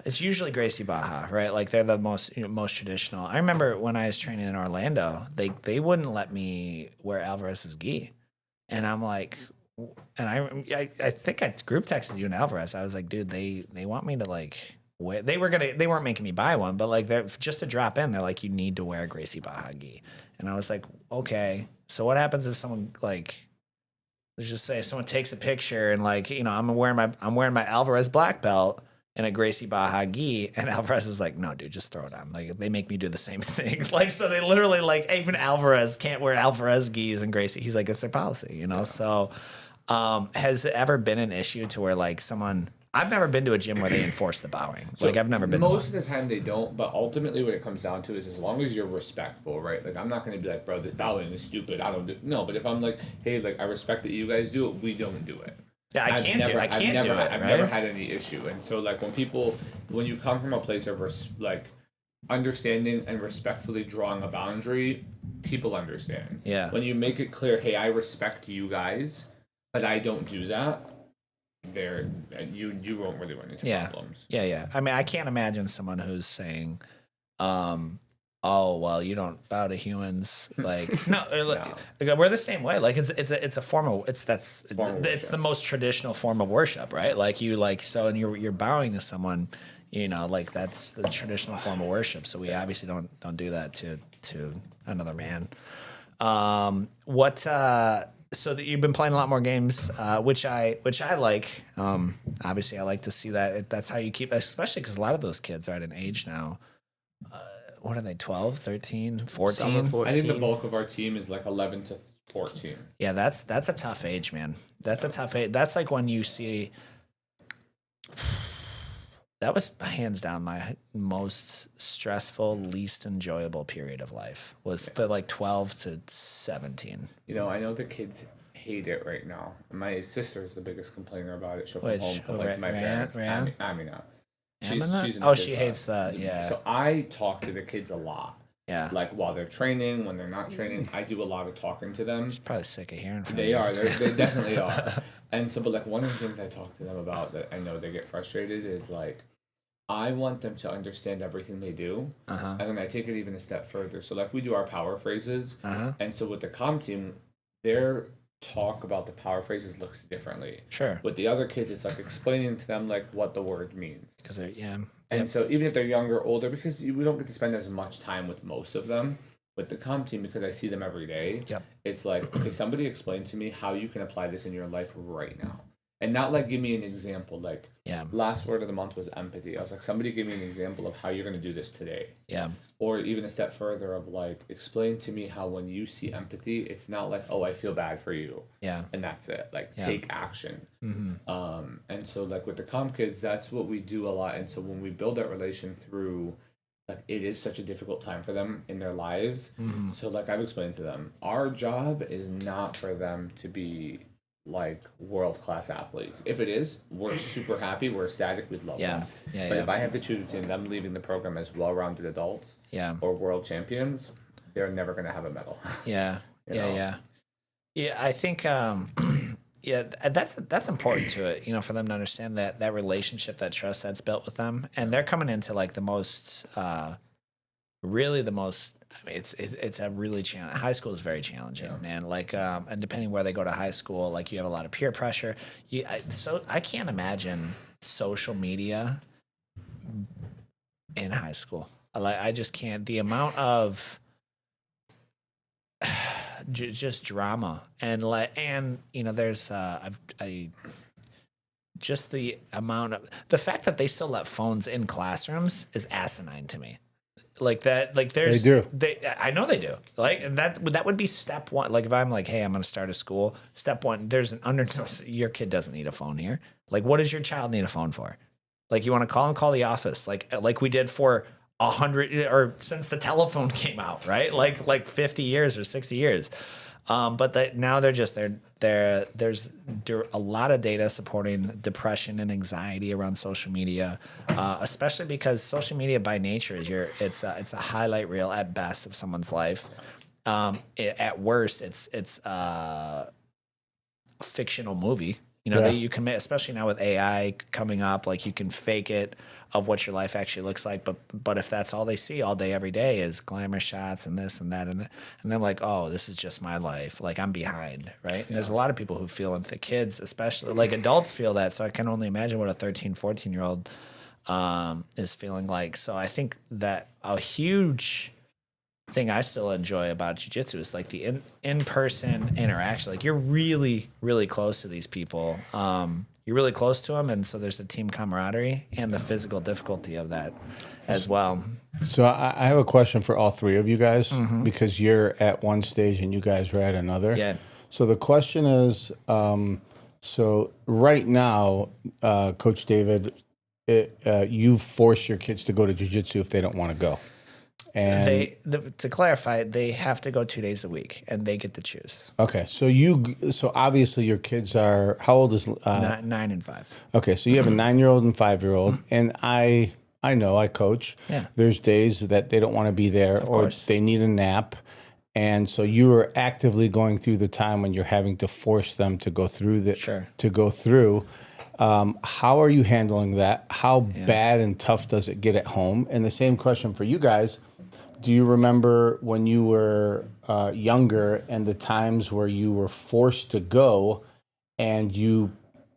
it's usually Gracie Barra, right? Like they're the most traditional. I remember when I was training in Orlando, they wouldn't let me wear Alvarez's gi, and I'm like, and I think I group texted you and Alvarez. I was like, dude, they want me to like wear. They weren't making me buy one, but like they're just to drop in. They're like, you need to wear a Gracie Barra gi, and I was like, okay. So what happens if someone like, let's just say someone takes a picture and like, you know, I'm wearing my Alvarez black belt and a Gracie Barra gi, and Alvarez is like, no, dude, just throw it on. Like, they make me do the same thing. Like, so they literally, like, even Alvarez can't wear Alvarez gis and Gracie. He's like, it's their policy, you know? Yeah. So has it ever been an issue to where, like, I've never been to a gym where they enforce the bowing. So like, I've never been most of the time they don't, but ultimately what it comes down to is as long as you're respectful, right? Like, I'm not going to be like, bro, the bowing is stupid. I don't do it. No, but if I'm like, hey, like, I respect that you guys do it, we don't do it. Yeah, I've never had any issue. And so like when you come from a place of like understanding and respectfully drawing a boundary, people understand. Yeah. When you make it clear, hey, I respect you guys, but I don't do that, you won't really run into problems. Yeah. I mean, I can't imagine someone who's saying, oh, well, you don't bow to humans. Like, no, we're the same way. Like, it's a form of it's the most traditional form of worship, right? Like and you're bowing to someone, you know, like that's the traditional form of worship. So we obviously don't do that to another man. So that you've been playing a lot more games, which I like. Obviously, I like to see that. That's how you keep, especially because a lot of those kids are at an age now. What are they, 12, 13, 14? 14? I think the bulk of our team is like 11 to 14. Yeah, that's a tough age, man. That's a tough age. That's like when you see... That was hands down my most stressful, least enjoyable period of life was the like 12 to 17. You know, I know the kids hate it right now. My sister's the biggest complainer about it. She'll come home and complain to my parents. Amina. She hates that. Yeah. So I talk to the kids a lot. Yeah. Like while they're training, when they're not training, I do a lot of talking to them. She's probably sick of hearing from They are. They definitely are. And so, but like one of the things I talk to them about that I know they get frustrated is like, I want them to understand everything they do. And then I take it even a step further. So like we do our power phrases. And so with the comm team, their talk about the power phrases looks differently. Sure. With the other kids, it's like explaining to them like what the word means. Because they're And so even if they're younger, older, because we don't get to spend as much time with most of them, with the comm team, because I see them every day, it's like, okay, somebody explain to me how you can apply this in your life right now. And not like give me an example. Like last word of the month was empathy. I was like, somebody give me an example of how you're going to do this today. Yeah. Or even a step further of like, explain to me how when you see empathy, it's not like, oh, I feel bad for you. Yeah. And that's it. Like take action. And so like with the comm kids, that's what we do a lot. And so when we build that relation through, like it is such a difficult time for them in their lives. So like I've explained to them, our job is not for them to be like world-class athletes. If it is, we're super happy, we're ecstatic, we'd love them. But if I have to choose between them leaving the program as well-rounded adults or world champions, they're never going to have a medal. Yeah, I think Yeah, that's important to it, you know, for them to understand that relationship, that trust that's built with them, and they're coming into like the most, really the most. I mean, it's a really challenge. High school is very challenging, man. Like, and depending where they go to high school, like you have a lot of peer pressure. So I can't imagine social media in high school. Like, I just can't. The amount of just drama and you know, there's just the amount of the fact that they still let phones in classrooms is asinine to me. Like that, like there's They do. I know they do. Like, and that would be step one. Like, if I'm like, hey, I'm going to start a school, step one, there's an your kid doesn't need a phone here. Like, what does your child need a phone for? Like, you want to call the office, like we did for 100 or since the telephone came out, right? Like 50 years or 60 years. But now there's a lot of data supporting depression and anxiety around social media, especially because social media by nature is it's a highlight reel at best of someone's life. At worst, it's a fictional movie. You know, that you can make, especially now with AI coming up, like you can fake it of what your life actually looks like. But if that's all they see all day, every day is glamour shots and this and that, and they're like, oh, this is just my life. Like, I'm behind, right? And there's a lot of people who feel, and the kids, especially, like adults feel that. So I can only imagine what a 13, 14-year-old is feeling like. So I think that a huge thing I still enjoy about jiu-jitsu is like the in-person interaction. Like, you're really, really close to these people. You're really close to them, and so there's the team camaraderie and the physical difficulty of that as well. So I have a question for all three of you guys, because you're at one stage and you guys are at another. Yeah. So the question is, so right now, Coach David, you force your kids to go to jiu-jitsu if they don't want to go. And to clarify, they have to go 2 days a week, and they get to choose. Okay, so obviously your kids are, how old is 9 and 5. Okay, so you have a 9-year-old and 5-year-old, and I know I coach. Yeah. There's days that they don't want to be there, or course. they need a nap, and so you are actively going through the time when you're having to force them to go through Sure. to go through. How are you handling that? How bad and tough does it get at home? And the same question for you guys. Do you remember when you were younger and the times where you were forced to go, and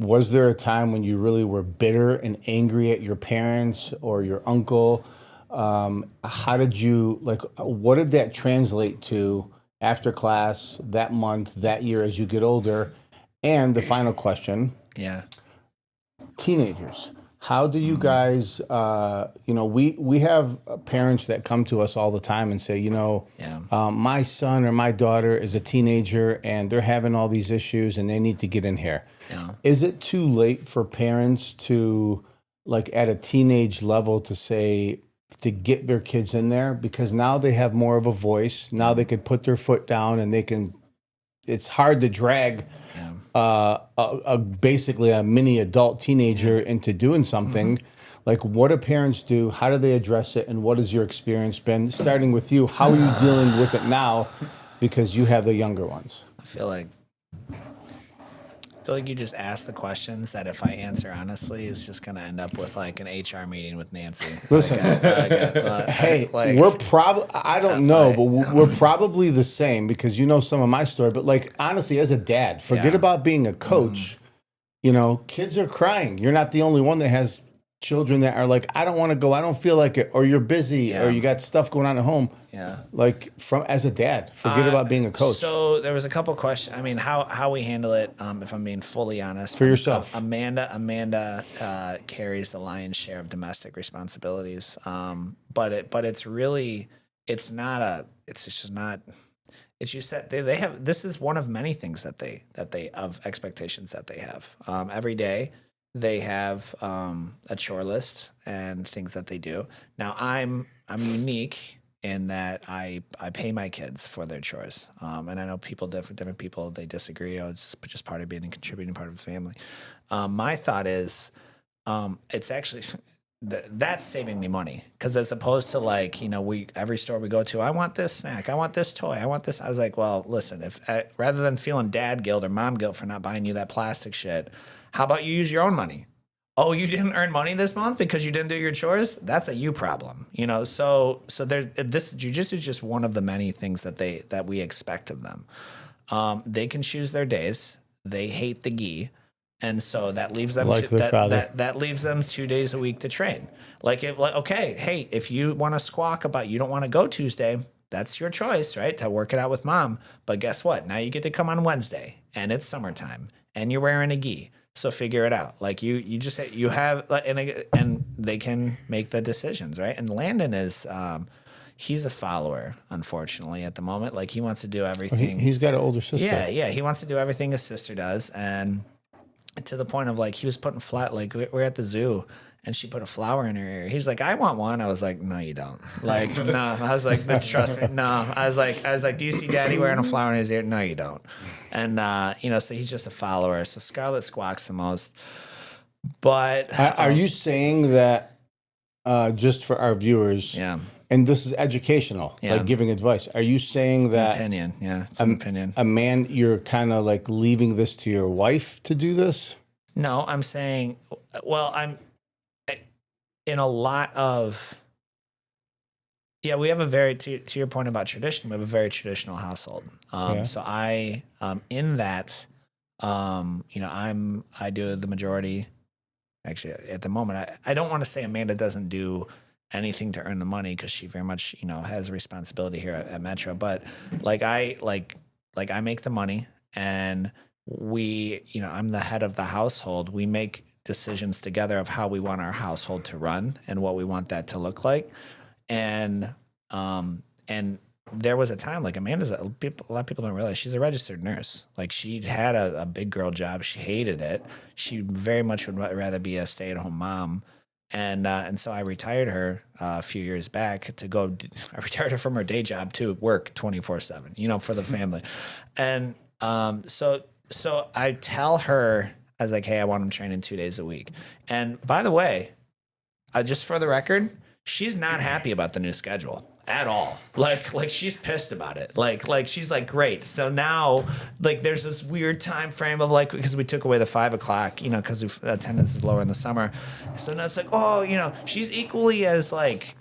was there a time when you really were bitter and angry at your parents or your uncle? How did you, like, what did that translate to after class, that month, that year as you get older? And the final question. Yeah. Teenagers. How do you guys, we have parents that come to us all the time and say, my son or my daughter is a teenager and they're having all these issues and they need to get in here. Yeah. Is it too late for parents to, like, at a teenage level to get their kids in there? Because now they have more of a voice. Now they can put their foot down and it's hard to drag basically a mini adult teenager into doing something. Like, what do parents do? How do they address it? And what has your experience been? Starting with you, how are you dealing with it now? Because you have the younger ones. I feel like you just asked the questions that if I answer honestly is just going to end up with like an HR meeting with Nancy. Listen, hey, we're probably, I don't know, but we're probably the same, because you know some of my story. But like, honestly, as a dad, forget about being a coach. Kids are crying. You're not the only one that has children that are like, I don't want to go. I don't feel like it. Or you're busy, or you got stuff going on at home. Yeah. Like, as a dad, forget about being a coach. So there was a couple questions. I mean, how we handle it, if I'm being fully honest. For yourself. Amanda carries the lion's share of domestic responsibilities. But it's really, it's just not, it's just that they have, this is one of many things that they of expectations that they have. Every day they have a chore list and things that they do. Now I'm unique in that I pay my kids for their chores. And I know different people, they disagree. Oh, it's just part of being a contributing part of the family. My thought is, it's actually, that's saving me money, because as opposed to like, every store we go to, I want this snack, I want this toy, I want this. I was like, well, listen, if rather than feeling dad guilt or mom guilt for not buying you that plastic shit, how about you use your own money? Oh, you didn't earn money this month because you didn't do your chores? That's a you problem, So this jiu-jitsu is just one of the many things that we expect of them. They can choose their days. They hate the gi. And so that leaves them that leaves them 2 days a week to train. If you want to squawk about you don't want to go Tuesday, that's your choice, right? To work it out with mom. But guess what? Now you get to come on Wednesday, and it's summertime, and you're wearing a gi. So figure it out. Like you have, and they can make the decisions, right? And Landon is, he's a follower, unfortunately, at the moment. Like he wants to do everything. He's got an older sister. Yeah. He wants to do everything his sister does, and to the point of like he was putting we're at the zoo, and she put a flower in her ear. He's like, I want one. I was like, no, you don't. Like, no. I was like, no, trust me. No. I was like, do you see Daddy wearing a flower in his ear? No, you don't. And so he's just a follower. So Scarlett squawks the most. But are you saying that just for our viewers? Yeah. And this is educational, like giving advice. Are you saying that opinion? Yeah, it's an opinion. A man, you're kind of like leaving this to your wife to do this? No, I'm saying, well, I'm in a lot of. Yeah, we have a very to your point about tradition. We have a very traditional household. So I in that, I do the majority. Actually, at the moment, I don't want to say Amanda doesn't do anything to earn the money, because she very much has a responsibility here at Metro, but I make the money, and I'm the head of the household. We make decisions together of how we want our household to run and what we want that to look like. And there was a time, like Amanda's a lot of people don't realize she's a registered nurse. Like she had a big girl job. She hated it. She very much would rather be a stay-at-home mom. And so I retired her a few years back to go. I retired her from her day job to work 24/7, for the family. And so I tell her, I was like, hey, I want him training 2 days a week. And by the way, just for the record, she's not happy about the new schedule at all. Like she's pissed about it. Like she's like, great. So now there's this weird time frame of because we took away the 5 o'clock, because attendance is lower in the summer. So now it's like, she's equally as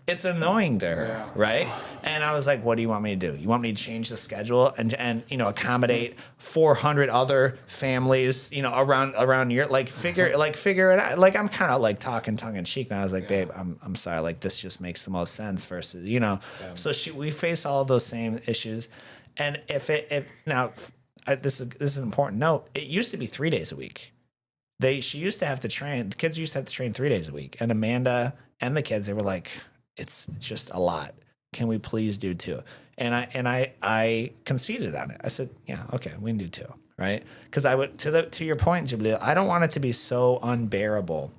it's annoying to her. Right. And I was like, what do you want me to do? You want me to change the schedule and accommodate 400 other families, around your, figure it out. I'm kind of talking tongue in cheek. And I was like, babe, I'm sorry. This just makes the most sense versus, So we face all of those same issues. And this is an important note. It used to be 3 days a week. She used to have to train. The kids used to have to train 3 days a week. And Amanda and the kids, they were like, it's just a lot. Can we please do 2? And I conceded on it. I said, yeah, okay, we can do 2, right? Because I would to your point, Jibril, I don't want it to be so unbearable,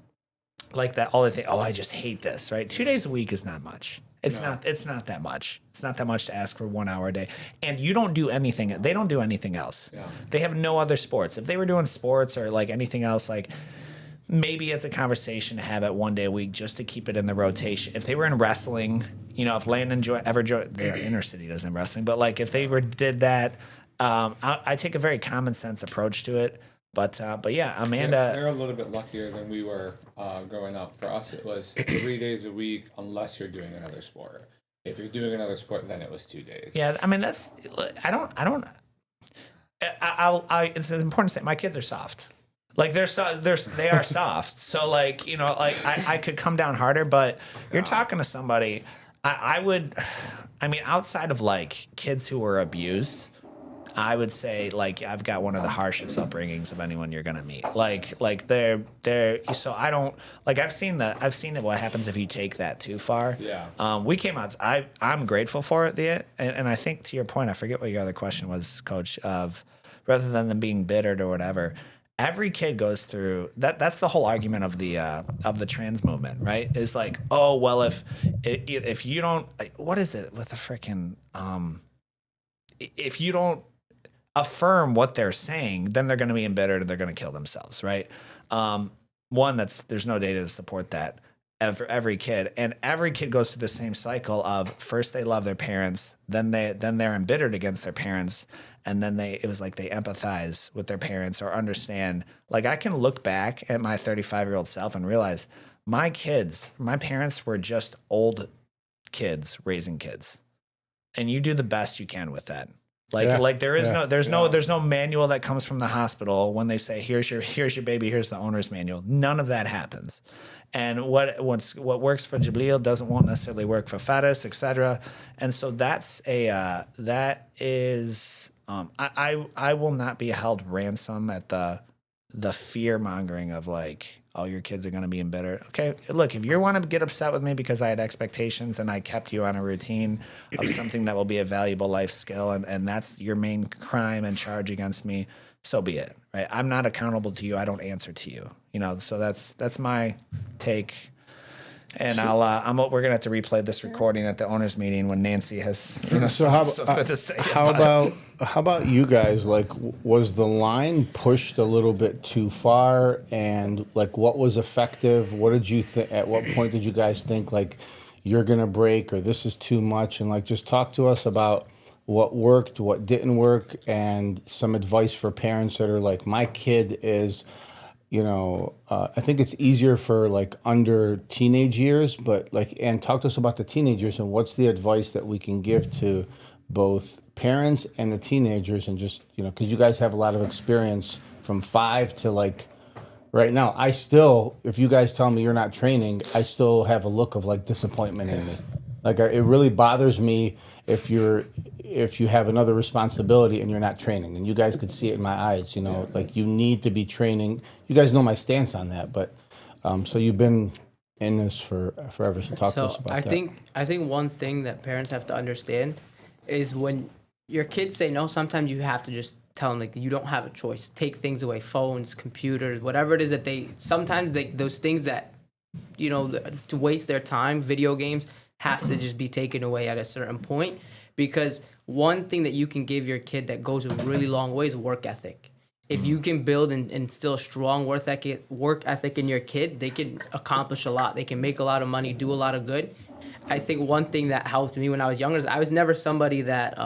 like that. All the thing. Oh, I just hate this, right? 2 days a week is not much. It's not that much. It's not that much to ask for 1 hour a day. And you don't do anything. They don't do anything else. Yeah. They have no other sports. If they were doing sports or anything else, maybe it's a conversation to have it 1 day a week just to keep it in the rotation. If they were in wrestling, if Landon ever joined, their inner city doesn't have wrestling, but if they did that, I take a very common sense approach to it. But yeah, Amanda, they're a little bit luckier than we were growing up. For us, it was 3 days a week unless you're doing another sport. If you're doing another sport, then it was 2 days. Yeah, I mean it's important to say my kids are soft. They are soft. So I could come down harder, but you're talking to somebody. Outside of kids who were abused, I would say I've got one of the harshest upbringings of anyone you're gonna meet. They're so I don't I've seen what happens if you take that too far. Yeah. We came out. I'm grateful for it. And I think to your point, I forget what your other question was, Coach. Of rather than them being bittered or whatever. Every kid goes through that. That's the whole argument of the trans movement, right? Is oh well, if you don't, what is it with the freaking if you don't affirm what they're saying, then they're going to be embittered and they're going to kill themselves, right? There's no data to support that. every kid, and every kid goes through the same cycle of first they love their parents, then they're embittered against their parents, and then it was like they empathize with their parents or understand. Like I can look back at my 35-year-old self and realize my parents were just old kids raising kids, and you do the best you can with that. Like there's no manual that comes from the hospital when they say here's your baby, here's the owner's manual. None of that happens. And what works for Jibril won't necessarily work for Farris, etc. And so I will not be held ransom at the fear mongering of like, oh, your kids are going to be embittered. Okay, look, if you want to get upset with me because I had expectations and I kept you on a routine of something that will be a valuable life skill, and that's your main crime and charge against me, so be it. Right? I'm not accountable to you. I don't answer to you. So that's my take. And we're gonna have to replay this recording at the owners' meeting when Nancy has something to say. How about you guys? Like, was the line pushed a little bit too far? And like, what was effective? What did you think? At what point did you guys think like you're gonna break or this is too much? And like, just talk to us about what worked, what didn't work, and some advice for parents that are like, my kid is. I think it's easier for like under teenage years, but and talk to us about the teenagers and what's the advice that we can give to both parents and the teenagers, and just, because you guys have a lot of experience from 5 to like right now. If you guys tell me you're not training, I still have a look of like disappointment in me. Like it really bothers me if you have another responsibility and you're not training, and you guys could see it in my eyes, like you need to be training. You guys know my stance on that, but so you've been in this for forever. So talk to us about that. I think one thing that parents have to understand is when your kids say no, sometimes you have to just tell them like you don't have a choice. Take things away, phones, computers, whatever it is that those things that to waste their time, video games, have to just be taken away at a certain point. Because one thing that you can give your kid that goes a really long way is work ethic. If you can build and instill a strong work ethic in your kid, they can accomplish a lot. They can make a lot of money, do a lot of good. I think one thing that helped me when I was younger is I was never somebody that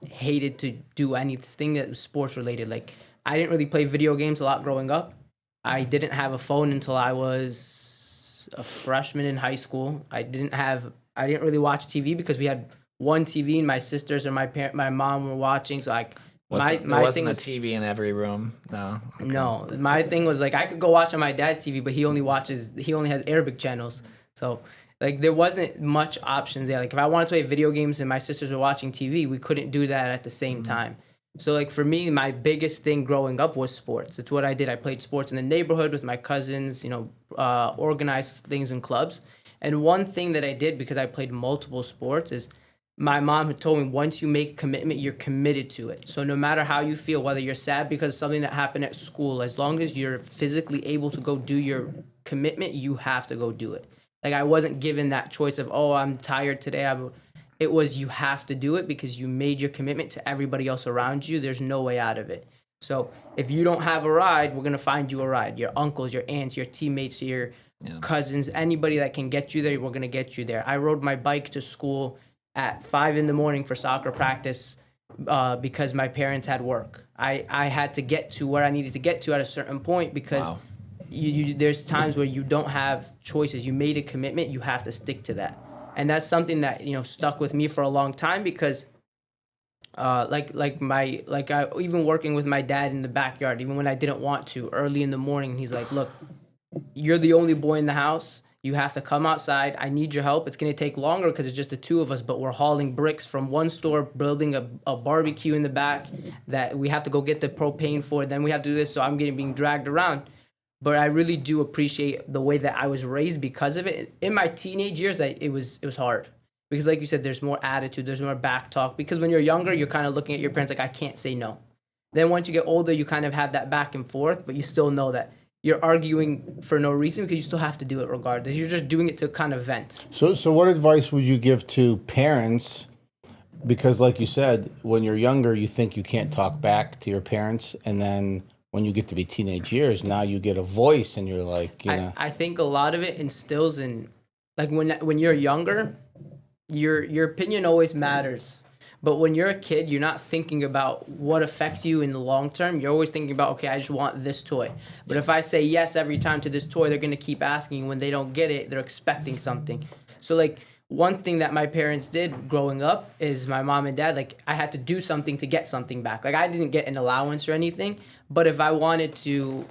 hated to do anything that was sports related. Like I didn't really play video games a lot growing up. I didn't have a phone until I was a freshman in high school. I didn't really watch TV because we had one TV and my sisters and my mom were watching. So like there wasn't a TV in every room. No. Okay. No, my thing was like I could go watch on my dad's TV, but he only has Arabic channels. So like there wasn't much options there. Like if I wanted to play video games and my sisters were watching TV, we couldn't do that at the same time. So like for me, my biggest thing growing up was sports. It's what I did. I played sports in the neighborhood with my cousins, organized things in clubs. And one thing that I did because I played multiple sports is my mom had told me once you make a commitment, you're committed to it. So no matter how you feel, whether you're sad because of something that happened at school, as long as you're physically able to go do your commitment, you have to go do it. Like I wasn't given that choice of, oh, I'm tired today. It was you have to do it because you made your commitment to everybody else around you. There's no way out of it. So if you don't have a ride, we're going to find you a ride. Your uncles, your aunts, your teammates, your cousins, anybody that can get you there, we're going to get you there. I rode my bike to school at 5 a.m. for soccer practice because my parents had work. I had to get to where I needed to get to at a certain point because there's times where you don't have choices. You made a commitment, you have to stick to that. And that's something that stuck with me for a long time because even working with my dad in the backyard, even when I didn't want to, early in the morning, he's like, look, you're the only boy in the house. You have to come outside. I need your help. It's going to take longer because it's just the two of us, but we're hauling bricks from one store, building a barbecue in the back that we have to go get the propane for. Then we have to do this, so I'm being dragged around. But I really do appreciate the way that I was raised because of it. In my teenage years, it was hard. Because like you said, there's more attitude, there's more back talk. Because when you're younger, you're kind of looking at your parents like, I can't say no. Then once you get older, you kind of have that back and forth, but you still know that you're arguing for no reason because you still have to do it regardless. You're just doing it to kind of vent. So what advice would you give to parents? Because like you said, when you're younger, you think you can't talk back to your parents. And then when you get to be teenage years, now you get a voice and you're like, you know. I think a lot of it instills in, like when you're younger, your opinion always matters. But when you're a kid, you're not thinking about what affects you in the long term. You're always thinking about, okay, I just want this toy. But if I say yes every time to this toy, they're going to keep asking. When they don't get it, they're expecting something. So, like, one thing that my parents did growing up is my mom and dad, like, I had to do something to get something back. Like, I didn't get an allowance or anything. But if I wanted to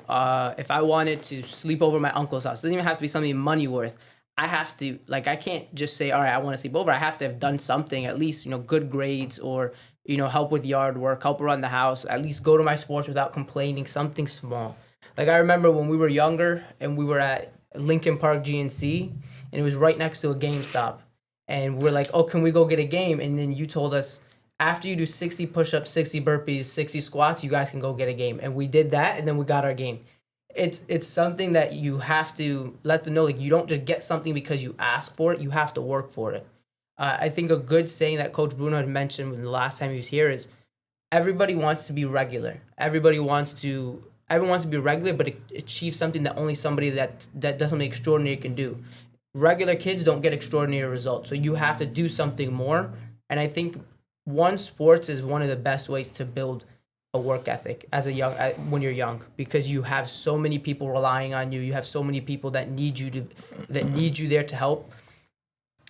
sleep over at my uncle's house, it doesn't even have to be something money worth. I have to, like, I can't just say, all right, I want to sleep over. I have to have done something, at least, good grades, or, help with yard work, help around the house, at least go to my sports without complaining, something small. Like, I remember when we were younger and we were at Lincoln Park GNC, and it was right next to a GameStop. And we're like, oh, can we go get a game? And then you told us, after you do 60 push-ups, 60 burpees, 60 squats, you guys can go get a game. And we did that, and then we got our game. It's something that you have to let them know. Like, you don't just get something because you ask for it. You have to work for it. I think a good saying that Coach Bruno had mentioned the last time he was here is, everybody wants to be regular. Everyone wants to be regular, but achieve something that only somebody that does something extraordinary can do. Regular kids don't get extraordinary results, so you have to do something more. And I think sports is one of the best ways to build a work ethic when you're young, because you have so many people relying on you. You have so many people that need you there to help.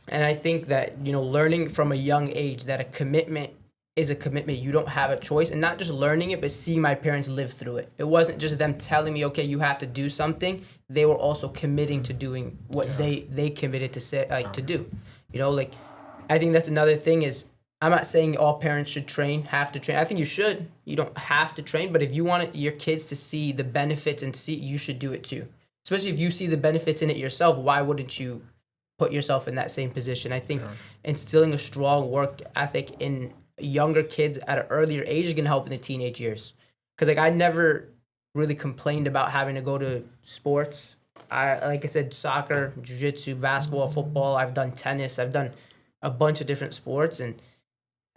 And I think that, learning from a young age that a commitment is a commitment. You don't have a choice, and not just learning it, but seeing my parents live through it. It wasn't just them telling me, okay, you have to do something. They were also committing to doing what they committed to do. I think that's another thing is, I'm not saying all parents have to train. I think you should. You don't have to train, but if you want your kids to see the benefits and you should do it too. Especially if you see the benefits in it yourself, why wouldn't you put yourself in that same position? I think instilling a strong work ethic in younger kids at an earlier age is going to help in the teenage years. Because, I never really complained about having to go to sports. Like I said, soccer, jiu-jitsu, basketball, football. I've done tennis. I've done a bunch of different sports, and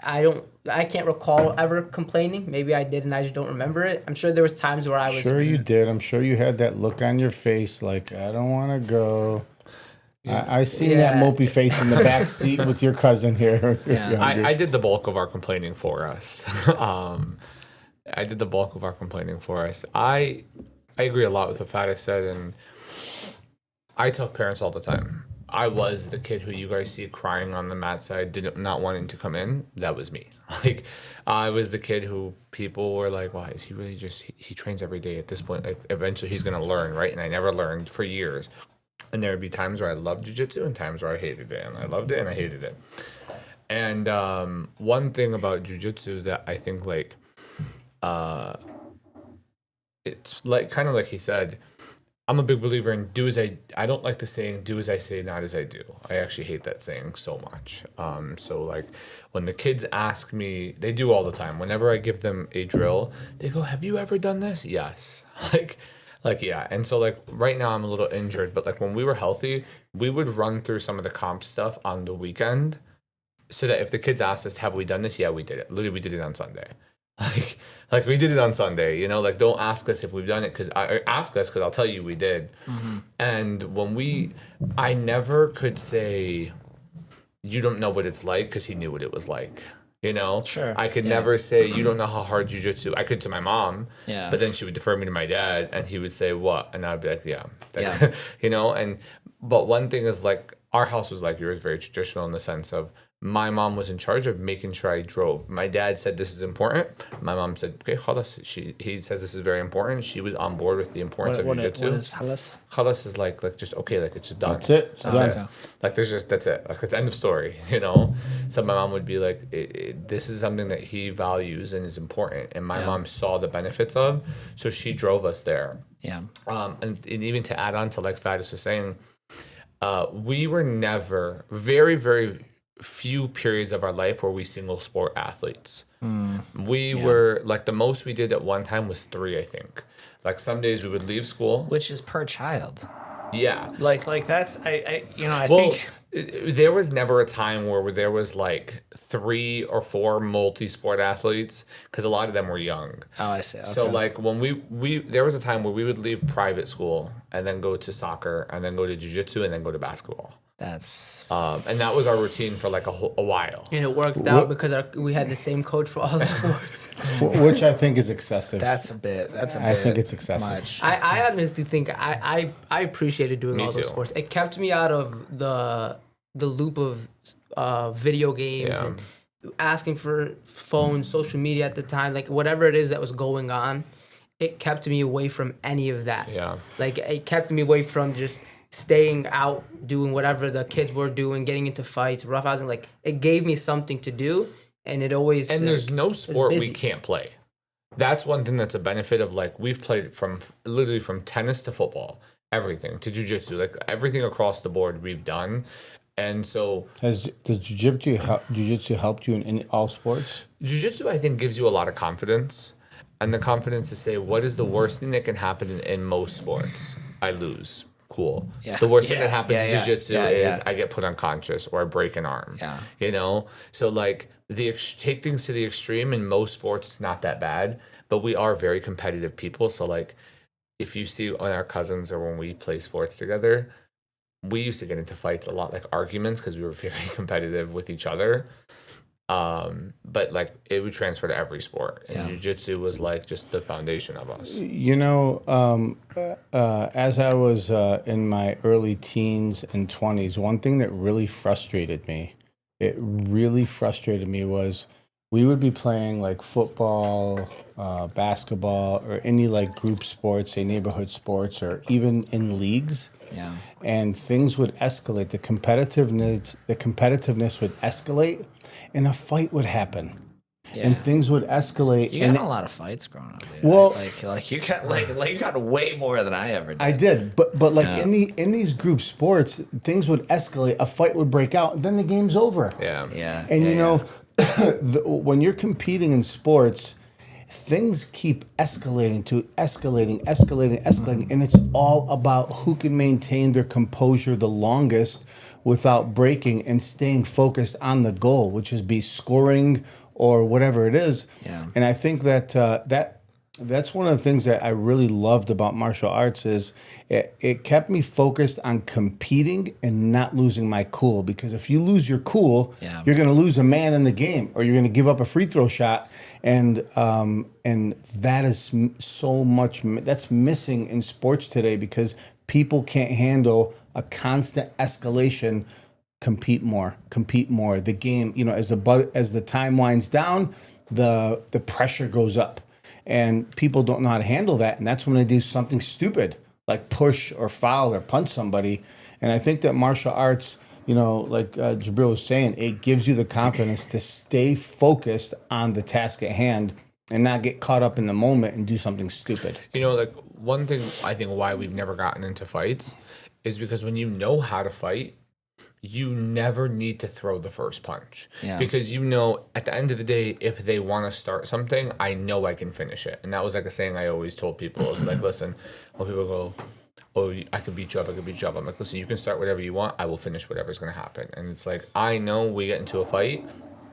I can't recall ever complaining. Maybe I did and I just don't remember it. I'm sure there was times where I was. Sure you did. I'm sure you had that look on your face like, I don't want to go. Yeah. I seen that mopey face in the back seat with your cousin here. Yeah. I did the bulk of our complaining for us. I did the bulk of our complaining for us. I agree a lot with what Farris said, and I tell parents all the time, I was the kid who you guys see crying on the mat side, not wanting to come in. That was me. Like, I was the kid who people were like, why is he really he trains every day at this point? Like, eventually he's going to learn, right? And I never learned for years. And there would be times where I loved jiu-jitsu and times where I hated it. And I loved it and I hated it. And one thing about jiu-jitsu that I think, it's like kind of like he said, I'm a big believer in I don't like the saying, do as I say, not as I do. I actually hate that saying so much. So like when the kids ask me, they do all the time. Whenever I give them a drill, they go, have you ever done this? Yes. Like, yeah. And so like right now I'm a little injured, but like when we were healthy, we would run through some of the comp stuff on the weekend so that if the kids asked us, have we done this? Yeah, we did it. Literally, we did it on Sunday. Like we did it on Sunday, like don't ask us if we've done it ask us because I'll tell you we did. Mm-hmm. And I never could say you don't know what it's like because he knew what it was like. Sure. I could never say you don't know how hard jiu-jitsu. I could to my mom, but then she would defer me to my dad, and he would say what, and I'd be like, yeah. But one thing is like our house was like yours, very traditional in the sense of my mom was in charge of making sure I drove. My dad said this is important. My mom said, okay, khalas. He says this is very important. She was on board with the importance of jiu-jitsu. What is khalas? Khalas is like just okay, like it's just done. That's it. That's it. Like that's it. Like it's end of story, So my mom would be like, this is something that he values and is important. And my mom saw the benefits of, so she drove us there. Yeah. And even to add on to like Farris was saying, we were never very, very few periods of our life where we single sport athletes. We were like the most we did at one time was 3, I think. Like some days we would leave school, which is per child. Yeah. Like that's I think There was never a time where there was like 3 or 4 multi-sport athletes because a lot of them were young. Oh, I see. Okay. So like when we there was a time where we would leave private school and then go to soccer and then go to jiu-jitsu and then go to basketball. That's And that was our routine for like a while. And it worked out because we had the same coach for all the sports. Which I think is excessive. a bit. I think it's excessive. Much. I honestly think I appreciated doing Me all those too. sports. It kept me out of the loop of video games Yeah. and asking for phones, social media at the time, like whatever it is that was going on. It kept me away from any of that. Yeah. Like it kept me away from just staying out, doing whatever the kids were doing, getting into fights, roughhousing. Like it gave me something to do, and it always. And there's no sport we busy. can't play. That's one thing that's a benefit of like we've played from literally from tennis to football, everything to jiu-jitsu, like everything across the board we've done. And so Does jiu-jitsu helped you in all sports? jiu-jitsu I think gives you a lot of confidence, and the confidence to say what is the worst thing that can happen in most sports? I lose. Cool. Yeah. The worst thing Yeah. that happens in Yeah. jiu-jitsu Yeah. is Yeah. I get put unconscious or I break an arm. Yeah. You know? So like take things to the extreme in most sports it's not that bad, but we are very competitive people. So like if you see on our cousins or when we play sports together, we used to get into fights a lot, like arguments, because we were very competitive with each other. But like it would transfer to every sport, and jiu-jitsu was like just the foundation of us. You know, as I was in my early teens and 20s, one thing that really frustrated me, was we would be playing like football, basketball, or any like group sports, say neighborhood sports, or even in leagues. Yeah. And things would escalate. The competitiveness would escalate, and a fight would happen. Yeah. And things would escalate. You got in a lot of fights growing up, dude. Well- like you got you got way more than I ever did. I did, but like in these group sports, things would escalate. A fight would break out, and then the game's over. Yeah. Yeah. And yeah, you know, when you're competing in sports, things keep escalating, and it's all about who can maintain their composure the longest without breaking and staying focused on the goal, which is be scoring or whatever it is. Yeah. And I think that that's one of the things that I really loved about martial arts is it kept me focused on competing and not losing my cool. Because if you lose your cool, you're going to lose a man in the game, or you're going to give up a free throw shot. And that is so much that's missing in sports today because people can't handle a constant escalation. Compete more. The game, you know, as the time winds down, the pressure goes up, and people don't know how to handle that, and that's when they do something stupid like push or foul or punch somebody. And I think that martial arts, you know, like Jibril was saying, it gives you the confidence to stay focused on the task at hand and not get caught up in the moment and do something stupid. You know, like one thing I think why we've never gotten into fights is because when you know how to fight, you never need to throw the first punch. Yeah. Because you know, at the end of the day, if they want to start something, I know I can finish it. And that was like a saying I always told people. It was like, listen, when people go, oh, I could beat you up, I'm like, listen, you can start whatever you want. I will finish whatever's going to happen. And it's like, I know we get into a fight,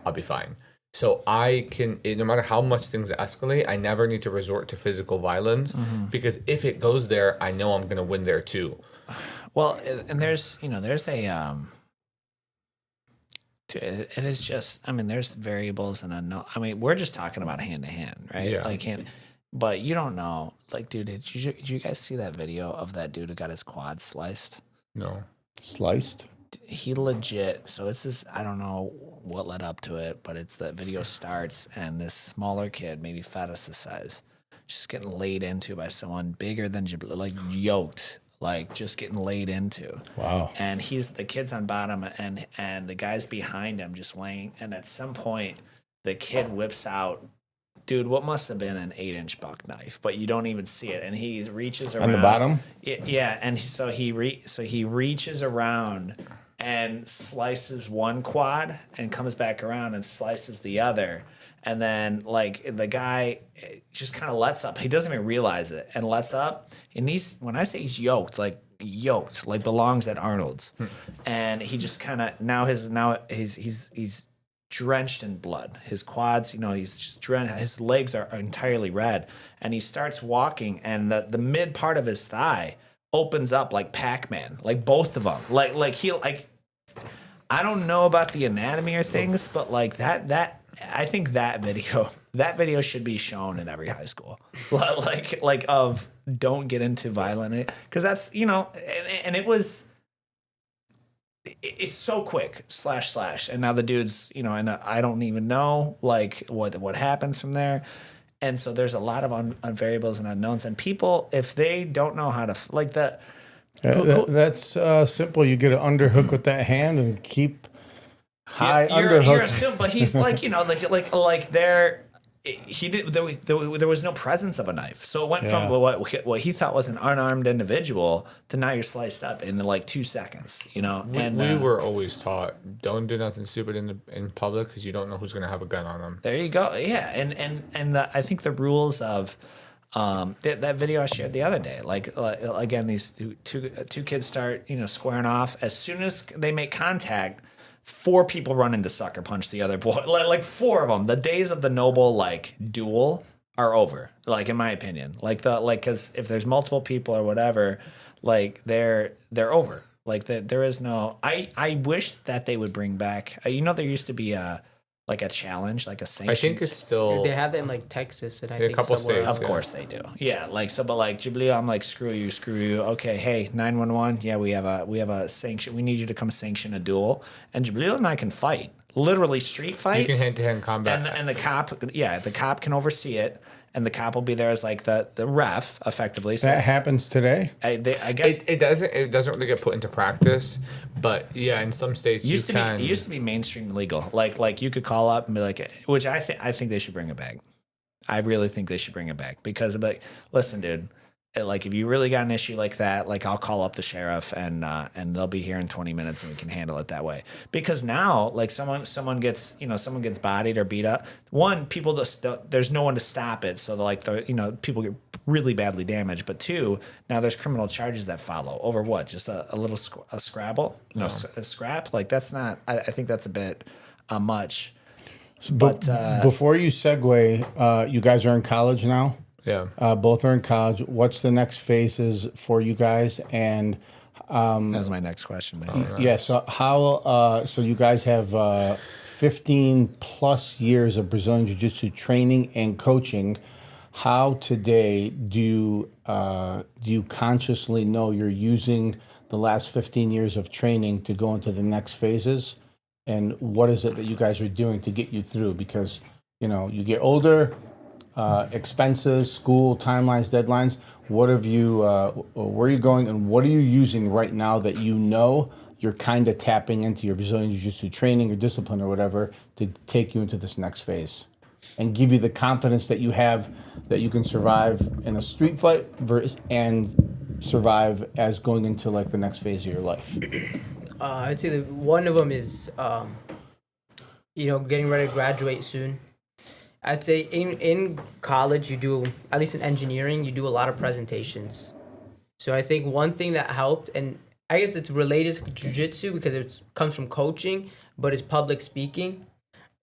I'll be fine. So I can, no matter how much things escalate, I never need to resort to physical violence because if it goes there, I know I'm going to win there too. Well, and there's a it is just, I mean, there's variables and unknown. I mean, we're just talking about hand to hand, right? Yeah. Like but you don't know. Like, dude, did you guys see that video of that dude who got his quad sliced? No. Sliced? He legit. So it's this. I don't know what led up to it, but it's that video starts and this smaller kid, maybe Farris' size, just getting laid into by someone bigger than Jibril, like yoked. Like just getting laid into. Wow. And the kid's on bottom and the guy's behind him just laying. And at some point, the kid whips out, dude, what must have been an 8-inch buck knife, but you don't even see it. And he reaches around. On the bottom? Yeah. And so he reaches around and slices one quad and comes back around and slices the other. And then, like, the guy just kind of lets up. He doesn't even realize it and lets up. And when I say he's yoked, like, yoked, like belongs at Arnold's, and he just kind of he's drenched in blood. His quads, he's just drenched. His legs are entirely red, and he starts walking, and the mid part of his thigh opens up like Pac-Man, like both of them, like I don't know about the anatomy or things, but like that I think that video should be shown in every high school, like of don't get into violent, because that's and it's so quick slash, and now the dude's and I don't even know like what happens from there. And so there's a lot of variables and unknowns, and people, if they don't know how to like that. That's simple. You get an underhook with that hand and keep high underhook. You're assuming, but he's like like there. He did. There was no presence of a knife, so it went from what he thought was an unarmed individual to now you're sliced up in like 2 seconds. And we were always taught, don't do nothing stupid in public because you don't know who's gonna have a gun on them. There you go. Yeah, and I think the rules of that video I shared the other day, like again, these two kids start squaring off. As soon as they make contact, 4 people run into sucker punch the other boy. Like 4 of them. The days of the noble like duel are over. Like in my opinion, because if there's multiple people or whatever, like they're over. Like there is no. I wish that they would bring back. There used to be a challenge, like a sanction. I think it's still. They have that in like Texas, and I think a couple states. Of course they do. Yeah, but Jibril, I'm like screw you. Okay, hey, 911. Yeah, we have a sanction. We need you to come sanction a duel. And Jibril and I can fight, literally street fight. You can hand-to-hand combat. And the cop can oversee it, and the cop will be there as like the ref, effectively. So that happens today. I guess it doesn't really get put into practice, but yeah, in some states it used to be mainstream legal. Like you could call up and be like, which I think they should bring it back. I really think they should bring it back because, listen, dude, like if you really got an issue like that, like I'll call up the sheriff and they'll be here in 20 minutes and we can handle it that way. Because now, like someone gets bodied or beat up. One, people there's no one to stop it, so people get really badly damaged. But 2, now there's criminal charges that follow over what? Just a little a scrabble? No, a scrap. Like that's not. I think that's a bit much. But before you segue, you guys are in college now. Yeah. Both are in college. What's the next phases for you guys? And that was my next question. Yeah. So how? So you guys have 15 plus years of Brazilian Jiu-Jitsu training and coaching. How today do you consciously know you're using the last 15 years of training to go into the next phases? And what is it that you guys are doing to get you through? Because you get older. Expenses, school, timelines, deadlines. What have you? Where are you going, and what are you using right now that you're kind of tapping into your Brazilian Jiu-Jitsu training or discipline or whatever to take you into this next phase, and give you the confidence that you have that you can survive in a street fight and survive as going into like the next phase of your life? I'd say that one of them is, getting ready to graduate soon. I'd say in college, you do, at least in engineering, you do a lot of presentations. So I think one thing that helped, and I guess it's related to jiu-jitsu because it comes from coaching, but it's public speaking,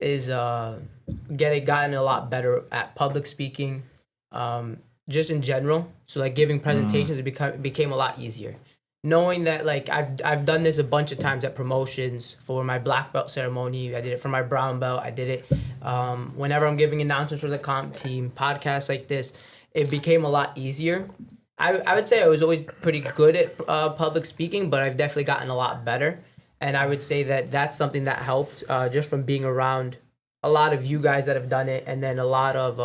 is gotten a lot better at public speaking, just in general. So like giving presentations, it became a lot easier. Knowing that like I've done this a bunch of times at promotions for my black belt ceremony. I did it for my brown belt. I did it whenever I'm giving announcements for the comp team, podcasts like this. It became a lot easier. I would say I was always pretty good at public speaking, but I've definitely gotten a lot better. And I would say that that's something that helped just from being around a lot of you guys that have done it, and then a lot of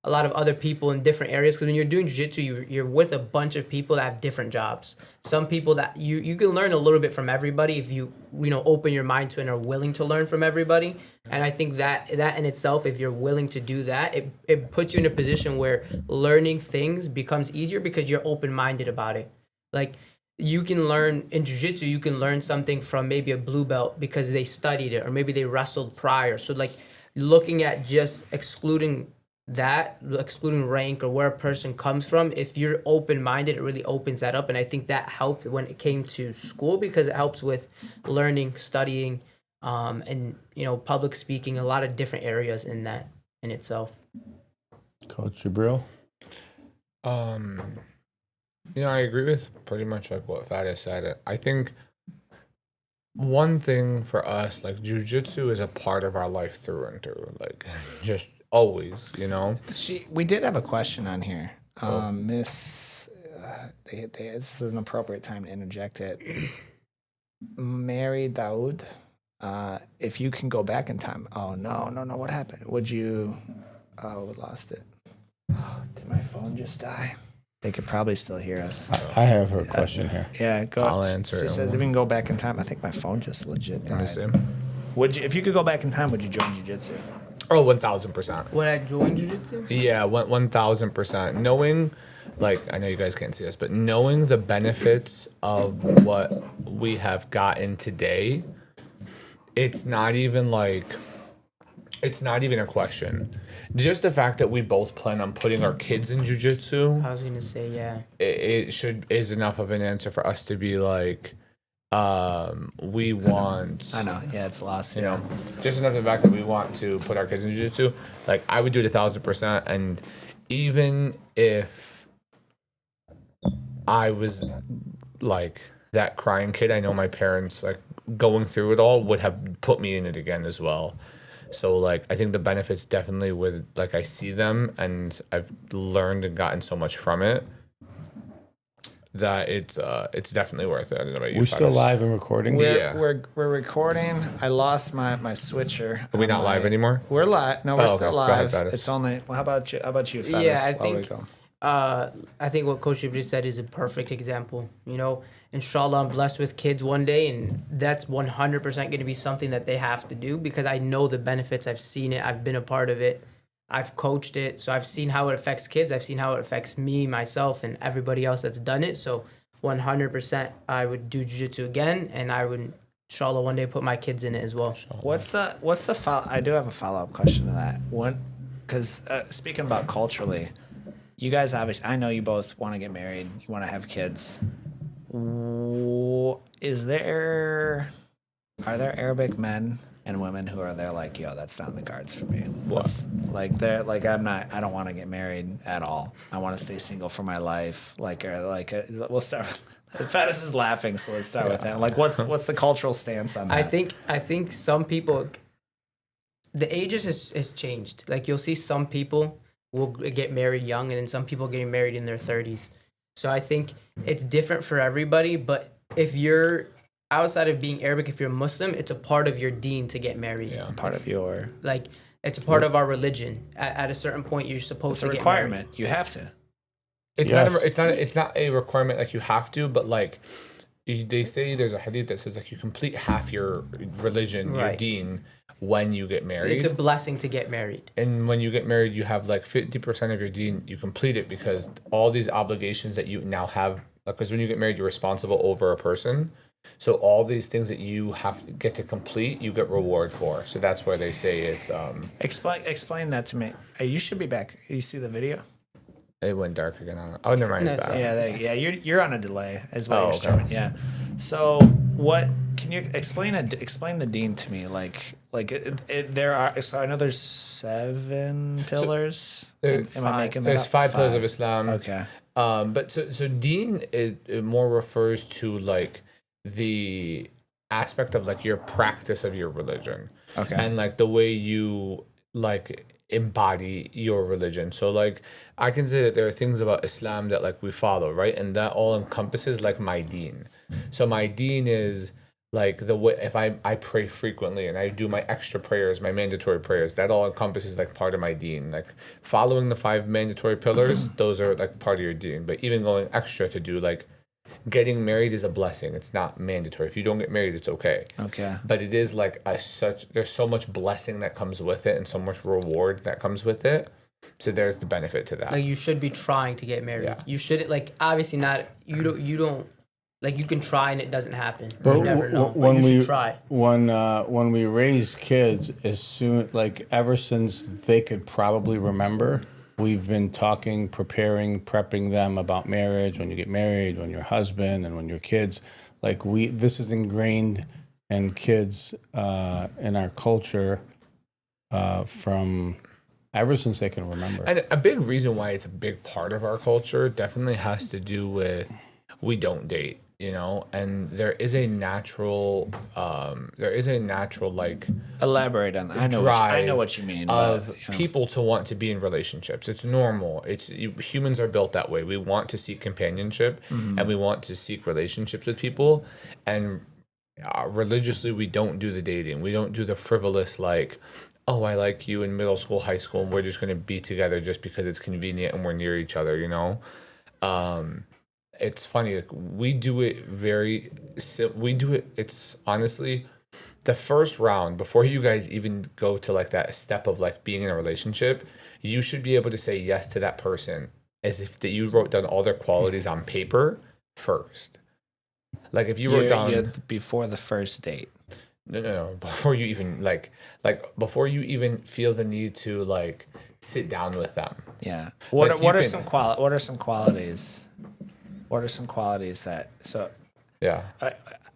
other people in different areas. Because when you're doing jiu-jitsu, you're with a bunch of people that have different jobs. Some people that you can learn a little bit from everybody if you open your mind to and are willing to learn from everybody. And I think that in itself, if you're willing to do that, it puts you in a position where learning things becomes easier because you're open-minded about it. Like you can learn in jiu-jitsu, you can learn something from maybe a blue belt because they studied it or maybe they wrestled prior. So like looking at just excluding that, excluding rank or where a person comes from, if you're open-minded, it really opens that up. And I think that helped when it came to school, because it helps with learning, studying, and, you know, public speaking, a lot of different areas in that in itself. Coach Jibril? You know, I agree with pretty much like what Farris said. I think one thing for us, like jiu-jitsu is a part of our life through and through, like just always, you know. We did have a question on here. Miss, it's an appropriate time to interject it. Mary Daoud, if you can go back in time. Oh, no. What happened? Would you, we lost it. Did my phone just die? They could probably still hear us. I have a question here. Yeah, go. I'll answer She it. says if you can go back in time. I think my phone just legit Let me died. see. Would you, if you could go back in time, would you join jiu-jitsu? Oh, 1,000%. When I joined jiu-jitsu, Yeah, 1,000%. Knowing, like, I know you guys can't see us, but knowing the benefits of what we have gotten today, it's not even a question. Just the fact that we both plan on putting our kids in jiu-jitsu, I was gonna say, yeah. it is enough of an answer for us to be like, we want. I know. Yeah, it's lost. You know, just enough the fact that we want to put our kids in jiu-jitsu. Like, I would do it 1,000%. And even if I was like that crying kid, I know my parents, like, going through it all would have put me in it again as well. So, like, I think the benefits definitely with, like, I see them and I've learned and gotten so much from it that it's definitely worth it. I don't know about you. We're still live and recording. We're recording. I lost my switcher. Are we not live anymore? We're live. No, we're still Go ahead, live. Farris. It's only. Well, how about you? Farris, Yeah, I while we think go? I think what Coach Jibril said is a perfect example. You know, inshallah, I'm blessed with kids one day, and that's 100% going to be something that they have to do, because I know the benefits. I've seen it. I've been a part of it. I've coached it. So I've seen how it affects kids. I've seen how it affects me, myself, and everybody else that's done it. So 100% I would do jiu-jitsu again, and I would, inshallah, one day put my kids in it as well. What's the follow? I do have a follow-up question to that. Because speaking about culturally, you guys obviously, I know you both want to get married. You want to have kids. Are there Arabic men and women who are there like, yo, that's not in the cards for me? I don't want to get married at all. I want to stay single for my life. We'll start. Farris is laughing, so let's start with that. Like, what's the cultural stance on that? I think some people, the ages has changed. Like, you'll see some people will get married young, and then some people getting married in their 30s. So I think it's different for everybody. But if you're outside of being Arabic, if you're Muslim, it's a part of your deen to get married. Yeah, part of your. Like, it's a part of our religion. At a certain point, you're supposed to get married. It's a requirement. You have to. It's not a requirement like you have to, but like they say there's a hadith that says like you complete half your religion, your deen, when you get married. It's a blessing to get married. And when you get married, you have like 50% of your deen, you complete it, because all these obligations that you now have, because when you get married, you're responsible over a person. So all these things that you get to complete, you get reward for. So that's where they say it's Explain that to me. You should be back. You see the video? It went dark again. Oh, never mind. No, Yeah, you're on a delay as well. Oh, okay. Yeah. So what? Can you explain the deen to me? There are. So I know there's 7 pillars. Am I making that There's up? 5 pillars of Islam. Okay. But so deen it more refers to like the aspect of like your practice of your religion. Okay. And like the way you like embody your religion. So like I can say that there are things about Islam that like we follow, right? And that all encompasses like my deen. So my deen is like the way, if I pray frequently and I do my extra prayers, my mandatory prayers, that all encompasses like part of my deen. Like following the 5 mandatory pillars, those are like part of your deen. But even going extra to do like getting married is a blessing. It's not mandatory. If you don't get married, it's okay. Okay. But it is like there's so much blessing that comes with it and so much reward that comes with it. So there's the benefit to that. Like, you should be trying to get married. Yeah. You shouldn't, like, obviously not, you don't Like you can try and it doesn't happen. But You never know. when But you we should try. when we raise kids, as soon like ever since they could probably remember, we've been talking, preparing, prepping them about marriage. When you get married, when you're a husband, and when you're kids, like this is ingrained in kids in our culture from ever since they can remember. And a big reason why it's a big part of our culture definitely has to do with we don't date, you know, and there is a natural like Elaborate on that. I know drive what you mean. of But, people to want to be in relationships. It's normal. Humans are built that way. We want to seek companionship and we want to seek relationships with people, and religiously we don't do the dating. We don't do the frivolous like, oh, I like you in middle school, high school, and we're just going to be together just because it's convenient and we're near each other, you know? It's funny. Like, we do it it's honestly the first round before you guys even go to like that step of like being in a relationship, you should be able to say yes to that person as if that you wrote down all their qualities on paper first. Like if you wrote down before the first date. No. Before you even like before you even feel the need to like sit down with them. Yeah. Like, What are some qualities? What are some qualities that Yeah.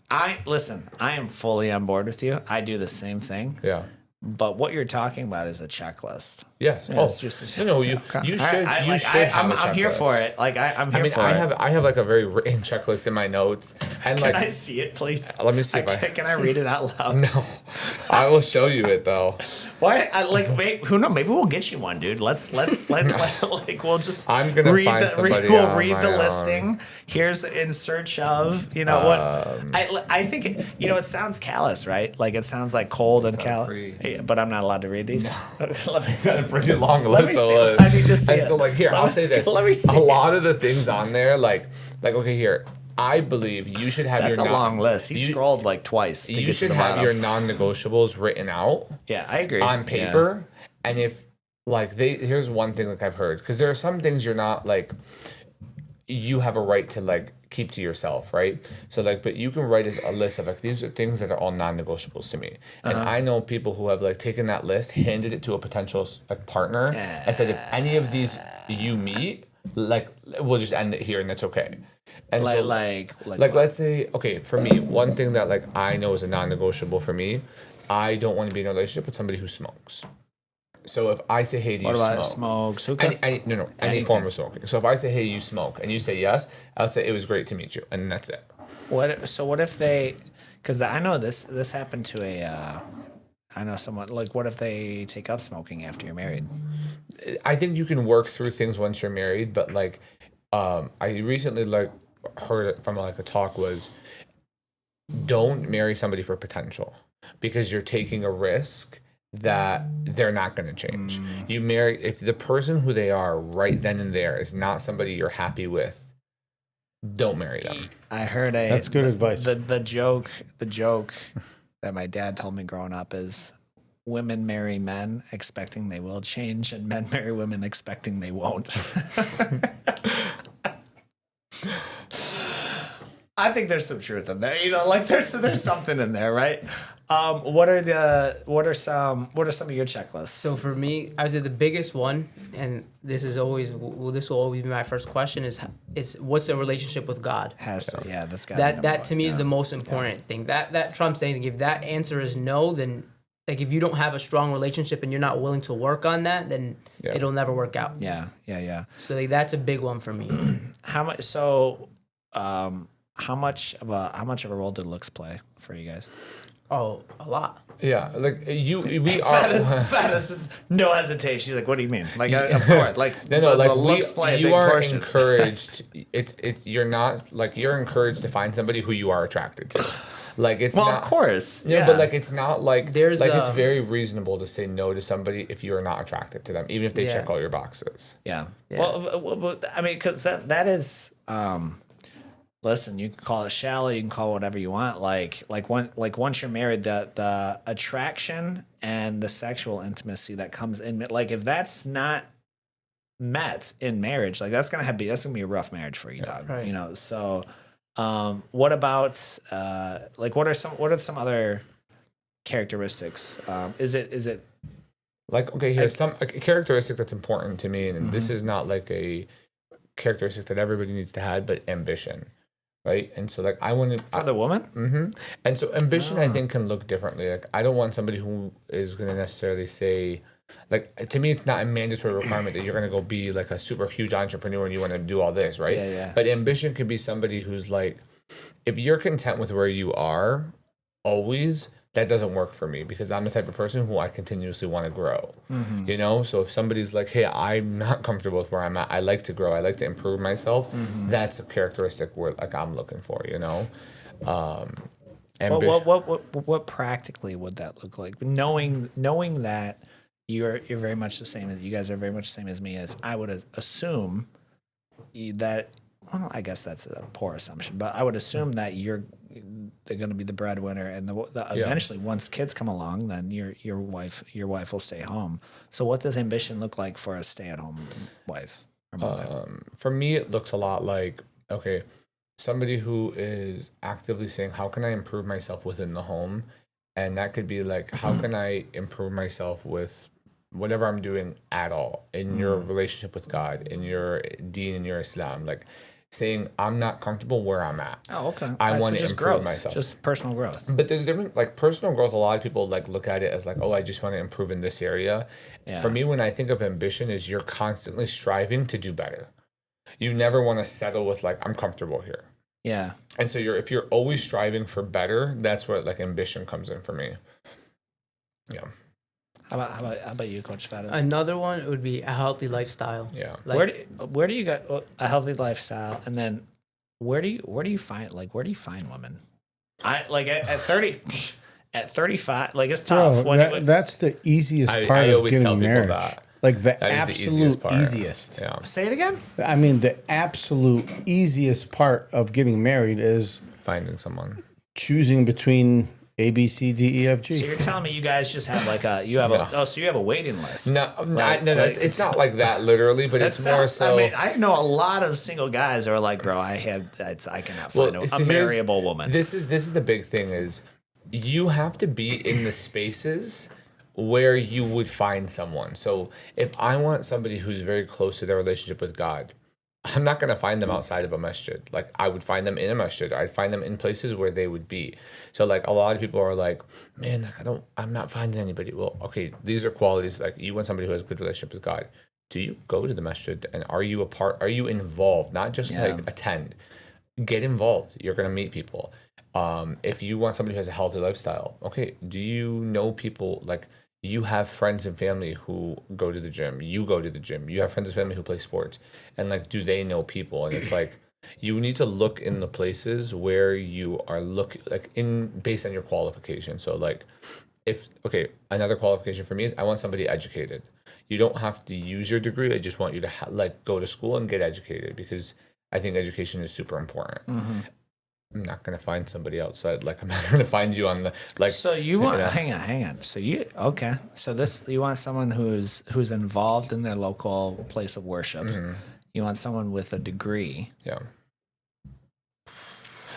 I listen, I am fully on board with you. I do the same thing. Yeah. But what you're talking about is a checklist. Yes. Yeah, Oh, it's just no. You should. I'm here for it. Like I'm here for it. I have like a very written checklist in my notes, and like. Can I see it, please? Let me see if can I read it out loud? No, I will show you it though. Why? Who knows? Maybe we'll get you one, dude. Let's like we'll just. I'm gonna read find the, somebody. We'll read the own. listing. Here's in search of. You know what? I think it sounds callous, right? Like it sounds like cold and callous. But I'm not allowed to read these. No. Let me It's got a pretty long list. I need to see and it. so like here, I'll say this. Let me see a lot of the things on there, like okay, here. I believe you should have That's your a long list. He scrolled like twice to you get should to the have bottom. your non-negotiables written out. Yeah, I agree. On paper, and if like here's one thing like I've heard, because there are some things you're not like you have a right to like keep to yourself, right? So like, but you can write a list of like these are things that are all non-negotiables to me, and I know people who have like taken that list, handed it to a potential like partner, and said if any of these you meet, like we'll just end it here and that's okay. And like let's say, okay, for me, one thing that like I know is a non-negotiable for me, I don't want to be in a relationship with somebody who smokes. So if I say, hey, do you what about smoke? smokes? Hookah? Any Anything. form of smoking. So if I say, hey, you smoke, and you say yes, I would say it was great to meet you, and that's it. What if they? Because I know this happened to I know someone. Like, what if they take up smoking after you're married? I think you can work through things once you're married, but like, I recently like heard it from like a talk was, don't marry somebody for potential, because you're taking a risk that they're not going to change. You marry if the person who they are right then and there is not somebody you're happy with, don't marry them. I heard That's good advice. The joke that my dad told me growing up is women marry men expecting they will change, and men marry women expecting they won't. I think there's some truth in there. Like there's something in there, right? What are some of your checklists? So for me, I would say the biggest one, and this will always be my first question is what's the relationship with God? Has to, yeah, that's got That to me is the most important thing. That trumps anything. If that answer is no, then like if you don't have a strong relationship and you're not willing to work on that, then it'll never work out. Yeah. So like, that's a big one for me. How much? So, how much of a role did looks play for you guys? Oh, a lot. Yeah, like we are. Fattest is no hesitation. She's like, "What do you mean?" Like, of course, like no, the looks play a big you are portion. encouraged. You're not like you're encouraged to find somebody who you are attracted to. Like it's well, not, of course, yeah, but like it's not like it's very reasonable to say no to somebody if you are not attracted to them, even if they check all your boxes. Yeah. Well, I mean, because that is. Listen, you can call it shallow, you can call it whatever you want. Like once you're married, the attraction and the sexual intimacy that comes in, like if that's not met in marriage, like that's gonna be a rough marriage for you, dog. Right. So What about like what are some other characteristics? Is it Like, okay, here's a characteristic that's important to me, and this is not like a characteristic that everybody needs to have, but ambition, right? And so, like, I want to for the woman? and so ambition, I think, can look differently. Like, I don't want somebody who is going to necessarily say, like, to me, it's not a mandatory requirement that you're going to go be like a super huge entrepreneur and you want to do all this, right? Yeah. But ambition could be somebody who's like, if you're content with where you are, always. That doesn't work for me because I'm the type of person who I continuously want to grow. You know, so if somebody's like, "Hey, I'm not comfortable with where I'm at. I like to grow. I like to improve myself." That's a characteristic where like I'm looking for. You know, ambition. What practically would that look like? Knowing that you're very much the same as you guys are very much the same as me. As I would assume that. Well, I guess that's a poor assumption, but I would assume that they're going to be the breadwinner, and eventually, once kids come along, then your wife will stay home. So, what does ambition look like for a stay-at-home wife or mother? For me, it looks a lot like, okay, somebody who is actively saying, "How can I improve myself within the home?" And that could be like, "How can I improve myself with whatever I'm doing at all in your relationship with God, in your deen, in your Islam?" Like, saying, I'm not comfortable where I'm at. Oh, okay. I want to just improve growth, myself. just personal growth. But there's different, like personal growth. A lot of people like look at it as like, oh, I just want to improve in this area. Yeah. For me, when I think of ambition, is you're constantly striving to do better. You never want to settle with like, I'm comfortable here. Yeah. And so if you're always striving for better, that's where like ambition comes in for me. Yeah. How about you, Coach Farris? Another one would be a healthy lifestyle. Yeah. Like, where do you get a healthy lifestyle, and then where do you find women? I like at 30, at 35, like it's tough. That's the easiest part I of always tell getting people married. that. Like the That is the absolute easiest part. easiest. Yeah. Say it again. I mean, the absolute easiest part of getting married is Finding someone. choosing between A, B, C, D, E, F, G. So you're telling me you guys just have like so you have a waiting list? No, Like- no, like- it's not like that literally, but it's more so. I mean, I know a lot of single guys who are like, bro, I cannot find a see, marryable woman. This is the big thing is you have to be in the spaces where you would find someone. So if I want somebody who's very close to their relationship with God, I'm not going to find them outside of a masjid. Like I would find them in a masjid. I'd find them in places where they would be. So like a lot of people are like, man, like I'm not finding anybody. Well, okay, these are qualities. Like you want somebody who has a good relationship with God. Do you go to the masjid and are you involved? Not just like attend. Get involved. You're going to meet people. If you want somebody who has a healthy lifestyle, okay, do you know people like you have friends and family who go to the gym, you go to the gym, you have friends and family who play sports, and like, do they know people? And it's like, you need to look in the places where you are based on your qualification. So like, another qualification for me is I want somebody educated. You don't have to use your degree. I just want you to go to school and get educated because I think education is super important. I'm not gonna find somebody outside. Like I'm not gonna find you on the like. So you want hang on. So you want someone who's involved in their local place of worship. You want someone with a degree. Yeah.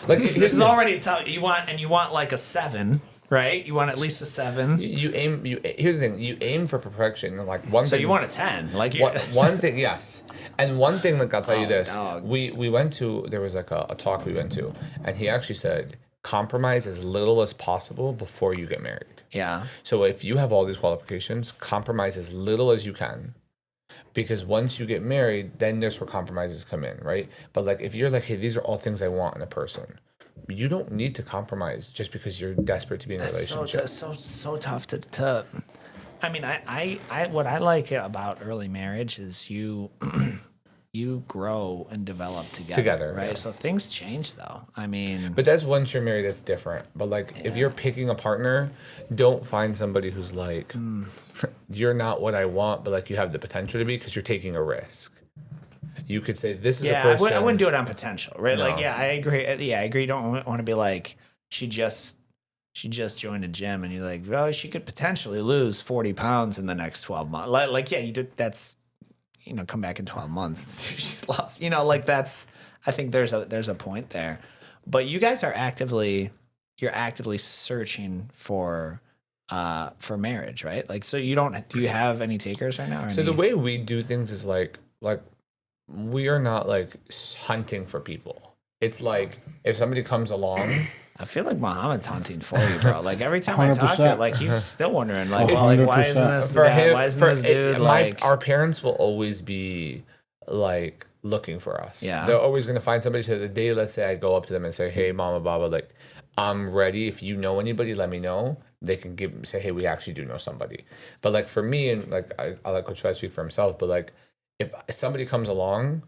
Like this is already you want like a 7, right? You want at least a 7. Here's the thing. You aim for perfection. Like one. So thing, you want a 10. Like one thing, yes. And one thing, like I'll tell you this, dog. we went to, there was like a talk we went to, and he actually said, compromise as little as possible before you get married. Yeah. So if you have all these qualifications, compromise as little as you can, because once you get married, then there's where compromises come in, right? But like if you're like, hey, these are all things I want in a person, you don't need to compromise just because you're desperate to be in a relationship. That's so tough to. I mean, I what I like about early marriage is you grow and develop together, right? Yeah. So things change, though. I mean, But that's once you're married, that's different. But like, if you're picking a partner, don't find somebody who's like, you're not what I want, but like you have the potential to be because you're taking a risk. You could say, this is the person. I wouldn't do it on potential, right? No. Like, I agree. Yeah, I agree. You don't want to be like, she just joined a gym, and you're like, well, she could potentially lose 40 pounds in the next 12 months. Like yeah, you did. That's, come back in 12 months. She lost. Like that's. I think there's a point there, but you guys are actively searching for marriage, right? Like, so do you have any takers right now? So the way we do things is like we are not like hunting for people. It's like if somebody comes along. I feel like Muhammad's hunting for you, bro. Like every time I talk to 100%. him, like he's still wondering, like, well, like why isn't this for him? why isn't this dude like? Our parents will always be like looking for us. Yeah, they're always gonna find somebody. So the day, let's say, I go up to them and say, "Hey, Mama, Baba, like, I'm ready. If you know anybody, let me know." They can say, "Hey, we actually do know somebody." But like for me, and like I like Coach Fry speak for himself, but like if somebody comes along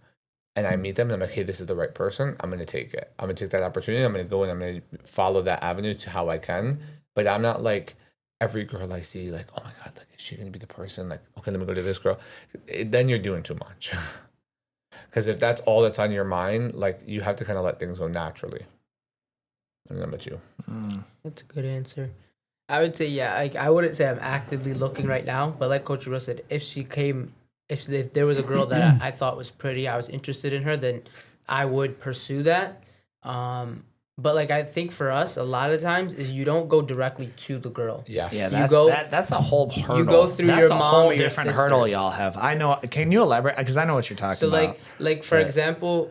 and I meet them and I'm like, hey, this is the right person, I'm going to take it. I'm going to take that opportunity. I'm going to go and I'm going to follow that avenue to how I can. But I'm not like every girl I see, like, oh my God, like, is she going to be the person? Like, okay, let me go to this girl. Then you're doing too much. Because if that's all that's on your mind, like, you have to kind of let things go naturally. And then about you. That's a good answer. I would say, yeah, like, I wouldn't say I'm actively looking right now, but like Coach Jibril said, if there was a girl that I thought was pretty, I was interested in her, then I would pursue that. But like I think for us, a lot of times is you don't go directly to the girl. Yeah, that's a whole hurdle. You go through that's your a mom whole or your different sisters. hurdle y'all have. I know. Can you elaborate? Because I know what you're talking about. So like for example,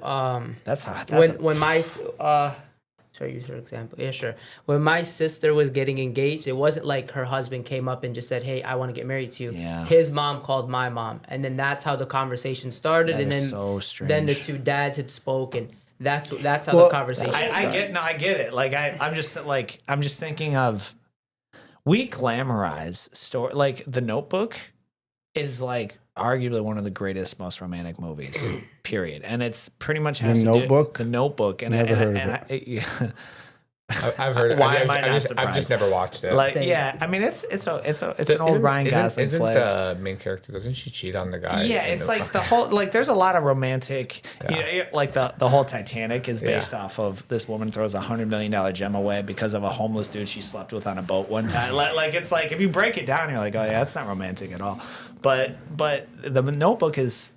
when my sorry, use your example. Yeah, sure. When my sister was getting engaged, it wasn't like her husband came up and just said, "Hey, I want to get married to you." Yeah. His mom called my mom, and then that's how the conversation started. That and is then so strange. then the two dads had spoken. That's how the conversation started. I get it. Like I'm just thinking of, we glamorize story, like The Notebook is like arguably one of the greatest, most romantic movies, period. And it's pretty much has The Notebook? The Notebook. And Never heard of it. I've heard it. Why am I not surprised? I've just never watched it. Like, Same. yeah, I mean, it's an old Ryan Gosling isn't flick. the main character, doesn't she cheat on the guy? Yeah, it's like the whole, like, there's a lot of romantic, you know, like the whole Titanic is based off of this woman throws $100 million gem away because of a homeless dude she slept with on a boat one time. Like, it's like, if you break it down, you're like, oh yeah, that's not romantic at all. But the Notebook is,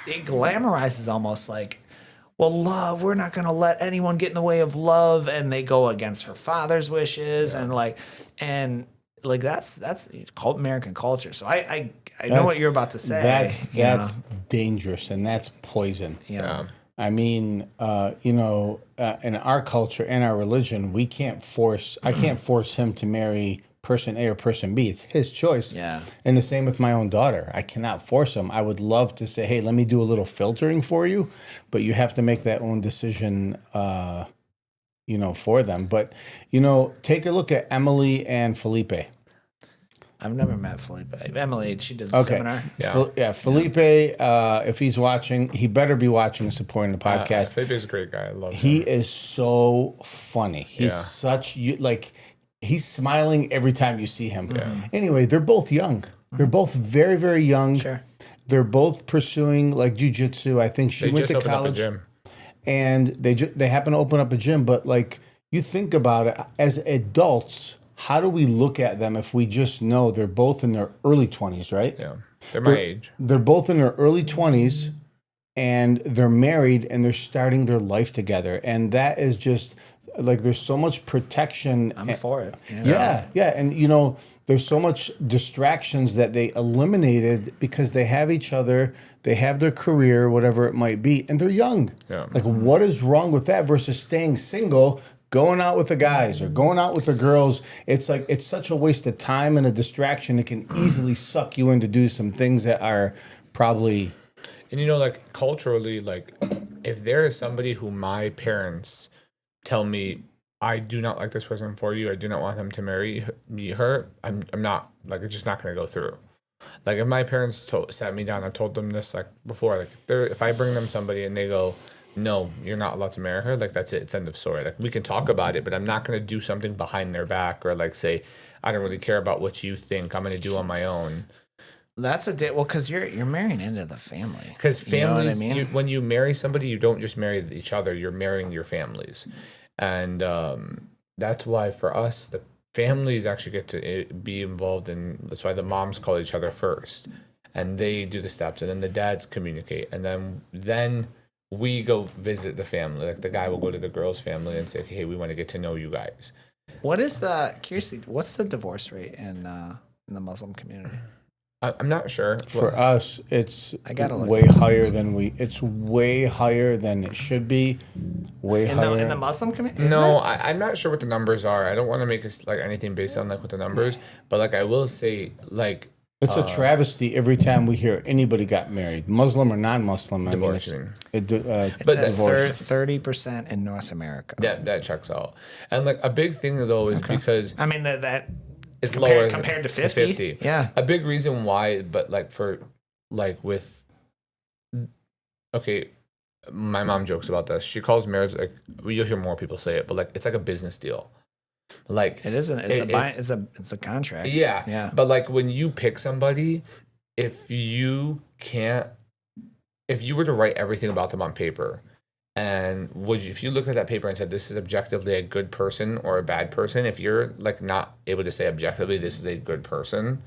it glamorizes almost like, well, love, we're not going to let anyone get in the way of love. And they go against her father's wishes. And that's called American culture. So I know what you're about to say. That's dangerous, and that's poison. Yeah. I mean, in our culture and our religion, I can't force him to marry person A or person B. It's his choice. Yeah. And the same with my own daughter. I cannot force him. I would love to say, hey, let me do a little filtering for you, but you have to make that own decision, for them. But, take a look at Emily and Felipe. I've never met Felipe. Emily, she did the seminar. Yeah. Felipe, if he's watching, he better be watching and supporting the podcast. Felipe's a great guy. I love him. He is so funny. He's he's smiling every time you see him. Yeah. Anyway, they're both young. They're both very, very young. Sure. They're both pursuing like jiu-jitsu. I think she went to college. Up a gym. And they happen to open up a gym. But like, you think about it, as adults, how do we look at them if we just know they're both in their early 20s, right? Yeah. They're my age. They're both in their early 20s and they're married and they're starting their life together. And that is just like, there's so much protection. I'm for it. Yeah. And, there's so much distractions that they eliminated because they have each other, they have their career, whatever it might be, and they're young. Yeah. Like, what is wrong with that versus staying single, going out with the guys or going out with the girls? It's like, it's such a waste of time and a distraction. It can easily suck you in to do some things that are probably... And, like, culturally, like, if there is somebody who my parents tell me, I do not like this person for you, I do not want him to marry her, I'm not, like, it's just not going to go through. Like, if my parents sat me down, I've told them this, like, before, like, if I bring them somebody and they go, no, you're not allowed to marry her, like, that's it, it's end of story. Like, we can talk about it, but I'm not going to do something behind their back or, like, say, I don't really care about what you think, I'm going to do on my own. That's because you're marrying into the family. Because families, you know what I mean? When you marry somebody, you don't just marry each other, you're marrying your families. And that's why for us, the families actually get to be involved in, that's why the moms call each other first. And they do the steps, and then the dads communicate. And then we go visit the family. Like the guy will go to the girl's family and say, "Hey, we want to get to know you guys." What's the divorce rate in the Muslim community? I'm not sure. For us, it's I gotta look way higher than it's way higher than it should be. Way higher. In the Muslim community? No, I'm not sure what the numbers are. I don't want to make it like anything based on like what the numbers, but like I will say like It's a travesty every time we hear anybody got married, Muslim or non-Muslim. divorcing. It's But at divorce. 30% in North America. That checks out. And like a big thing though is because I mean that it's compared, lower compared to 50. Yeah. A big reason why, but like for like with okay, my mom jokes about this. She calls marriage like you'll hear more people say it, but like it's like a business deal. Like It isn't. It's a contract. yeah. Yeah. But like when you pick somebody, if you were to write everything about them on paper, and if you look at that paper and said this is objectively a good person or a bad person, if you're like not able to say objectively this is a good person,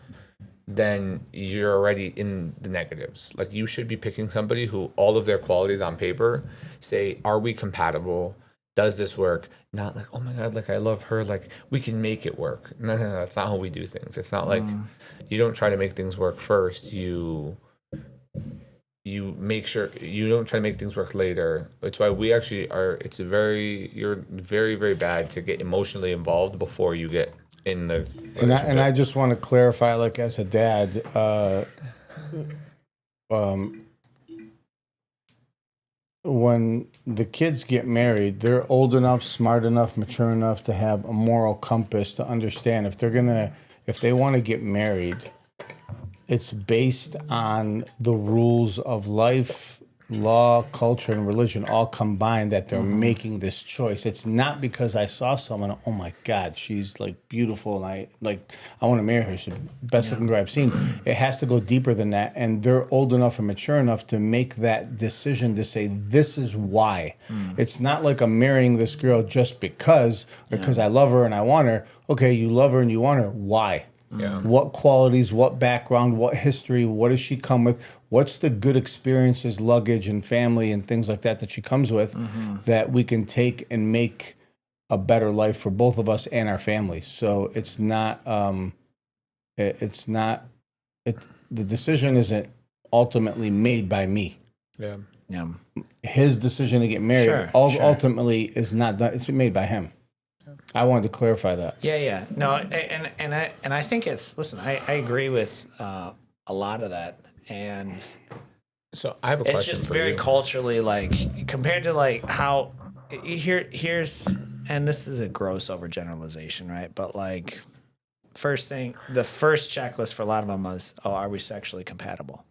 then you're already in the negatives. Like you should be picking somebody who all of their qualities on paper say, are we compatible? Does this work? Not like, oh my God, like I love her, like we can make it work. No, that's not how we do things. It's not like you don't try to make things work first. You make sure you don't try to make things work later. It's why we actually are. You're very, very bad to get emotionally involved before you get in the. And I just want to clarify, like as a dad, when the kids get married, they're old enough, smart enough, mature enough to have a moral compass to understand if they want to get married, it's based on the rules of life, law, culture, and religion all combined that they're making this choice. It's not because I saw someone, oh my God, she's like beautiful, and I want to marry her. She's the best looking girl I've seen. It has to go deeper than that, and they're old enough and mature enough to make that decision to say, this is why. It's not like I'm marrying this girl just because I love her and I want her. Okay, you love her and you want her. Why? Yeah. What qualities, what background, what history, what does she come with? What's the good experiences, luggage, and family and things like that she comes with that we can take and make a better life for both of us and our families? So it's not, the decision isn't ultimately made by me. Yeah. Yeah. His decision to get married ultimately is not done. It's made by him. I wanted to clarify that. Yeah. No, and I think it's, listen, I agree with a lot of that. And So I have a question. it's just for very you. culturally, like, compared to like how here's, and this is a gross overgeneralization, right? But like, the first checklist for a lot of them was, oh, are we sexually compatible?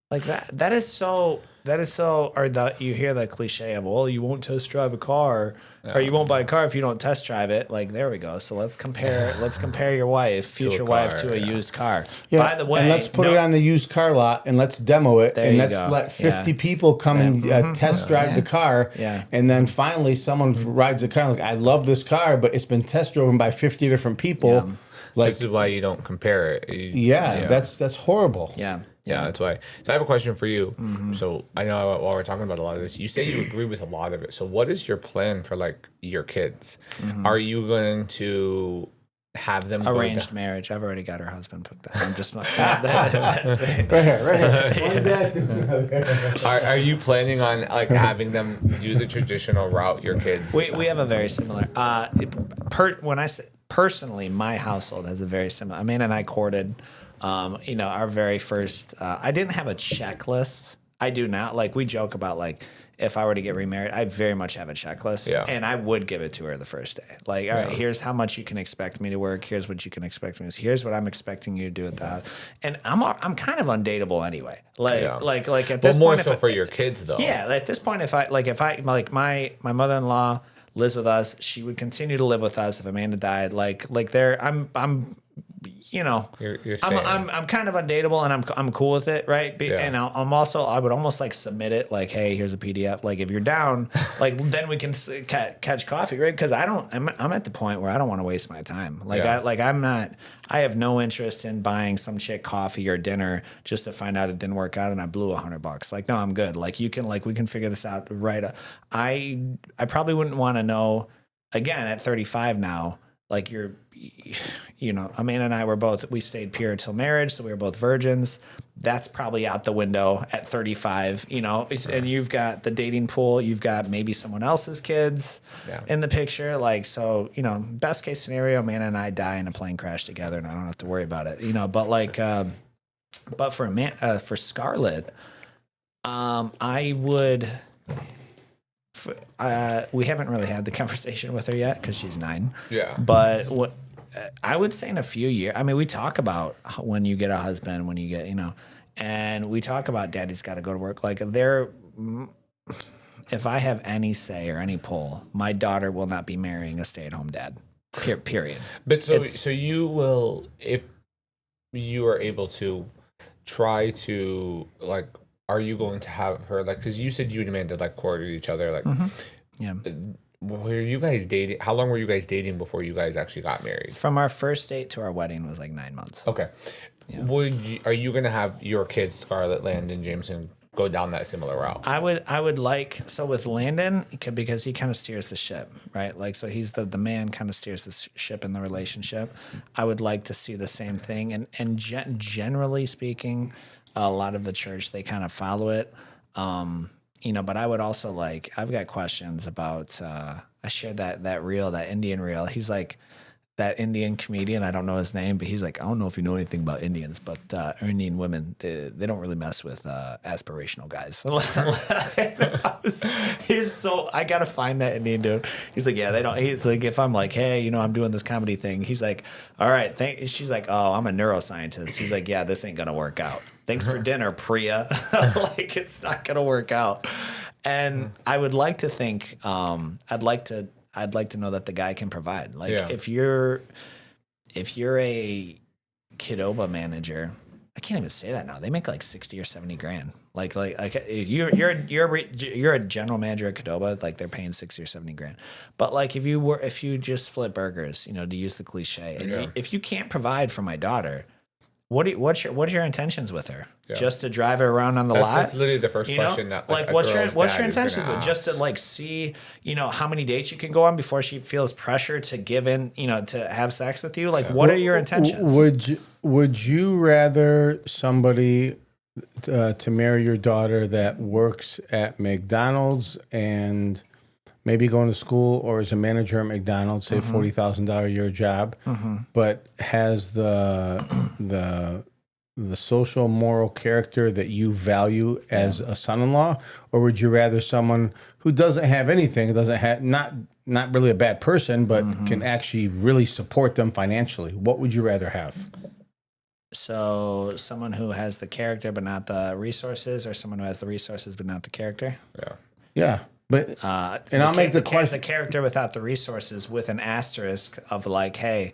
Like that is so, or you hear the cliche of, well, you won't test drive a car, or you won't buy a car if you don't test drive it. Like, there we go. So let's compare your future wife to a used car. Yeah, By the way, and let's put it on the used car lot and let's demo it, There and you let's go. let 50 people come and test drive the car. Yeah. And then finally someone rides the car like, I love this car, but it's been test driven by 50 different people. Yeah. Like, This is why you don't compare it. that's horrible. Yeah. That's why. So I have a question for you. So I know while we're talking about a lot of this, you say you agree with a lot of it. So what is your plan for like your kids? Are you going to have them Arranged marriage. I've already got her husband picked up. I'm just Right here. Are you planning on like having them do the traditional route your kids? we have a very similar. When I say personally, my household has a very similar. Amanda and I courted. Our very first. I didn't have a checklist. I do now. Like, we joke about, like, if I were to get remarried, I very much have a checklist. Yeah. And I would give it to her the first day. Like, all right, here's how much you can expect me to work. Here's what you can expect me to. Here's what I'm expecting you to do at the house. And I'm kind of undateable anyway. Like at this more point, so for your kids though. yeah, at this point, if my mother-in-law lives with us, she would continue to live with us if Amanda died. I'm you know, You're I'm kind of undateable, and I'm cool with it, right? And I'm also, I would almost like submit it like, hey, here's a PDF. Like if you're down, like then we can catch coffee, right? Because I'm at the point where I don't want to waste my time. Like I have no interest in buying some chick coffee or dinner just to find out it didn't work out and I blew $100. Like no, I'm good. Like we can figure this out right. I probably wouldn't want to know again at 35 now. Like Amanda and I we stayed pure till marriage, so we were both virgins. That's probably out the window at 35, and you've got the dating pool, you've got maybe someone else's kids in the picture. Like, so, best case scenario, Amanda and I die in a plane crash together and I don't have to worry about it, but like, but for Scarlett, I would, we haven't really had the conversation with her yet because she's 9. Yeah. But what I would say in a few years, I mean, we talk about when you get a husband, when you get, and we talk about daddy's got to go to work. Like if I have any say or any pull, my daughter will not be marrying a stay-at-home dad. Period. But so you will, if you are able to try to like. Are you going to have her like? Because you said you and Amanda like courted each other. Like, yeah. Were you guys dating? How long were you guys dating before you guys actually got married? From our first date to our wedding was like 9 months. Okay. Yeah. Are you going to have your kids, Scarlett, Landon, Jameson, go down that similar route? I would like, so with Landon, because he kind of steers the ship, right? Like, so he's the man kind of steers the ship in the relationship. I would like to see the same thing. And generally speaking, a lot of the church, they kind of follow it. But I would also I've got questions about, I shared that reel, that Indian reel. He's like, that Indian comedian, I don't know his name, but he's like, I don't know if you know anything about Indians, but Indian women, they don't really mess with aspirational guys. I got to find that Indian dude. He's like, yeah, they don't. He's like, if I'm like, hey, I'm doing this comedy thing, he's like, all right. She's like, oh, I'm a neuroscientist. He's like, yeah, this ain't going to work out. Thanks for dinner, Priya. Like, it's not going to work out. And I would like to think, I'd like to know that the guy can provide. Like if you're a Qdoba manager, I can't even say that now. They make like 60 or 70 grand. Like you're a general manager at Qdoba, like they're paying 60 or 70 grand. But like if you just flip burgers, to use the cliche, and if you can't provide for my daughter, what's your intentions with her? Yeah. Just to drive her around on the lot? That's literally the first question. That, what's your intentions with? Just to see, how many dates you can go on before she feels pressure to give in, to have sex with you? Like, what are your intentions? Would you rather somebody to marry your daughter that works at McDonald's and maybe going to school or as a manager at McDonald's, say $40,000 a year job, but has the social moral character that you value as a son-in-law? Or would you rather someone who doesn't have anything, doesn't have not really a bad person, but can actually really support them financially? What would you rather have? So someone who has the character but not the resources, or someone who has the resources but not the character? Yeah. But I'll make the question: the character without the resources, with an asterisk of like, hey,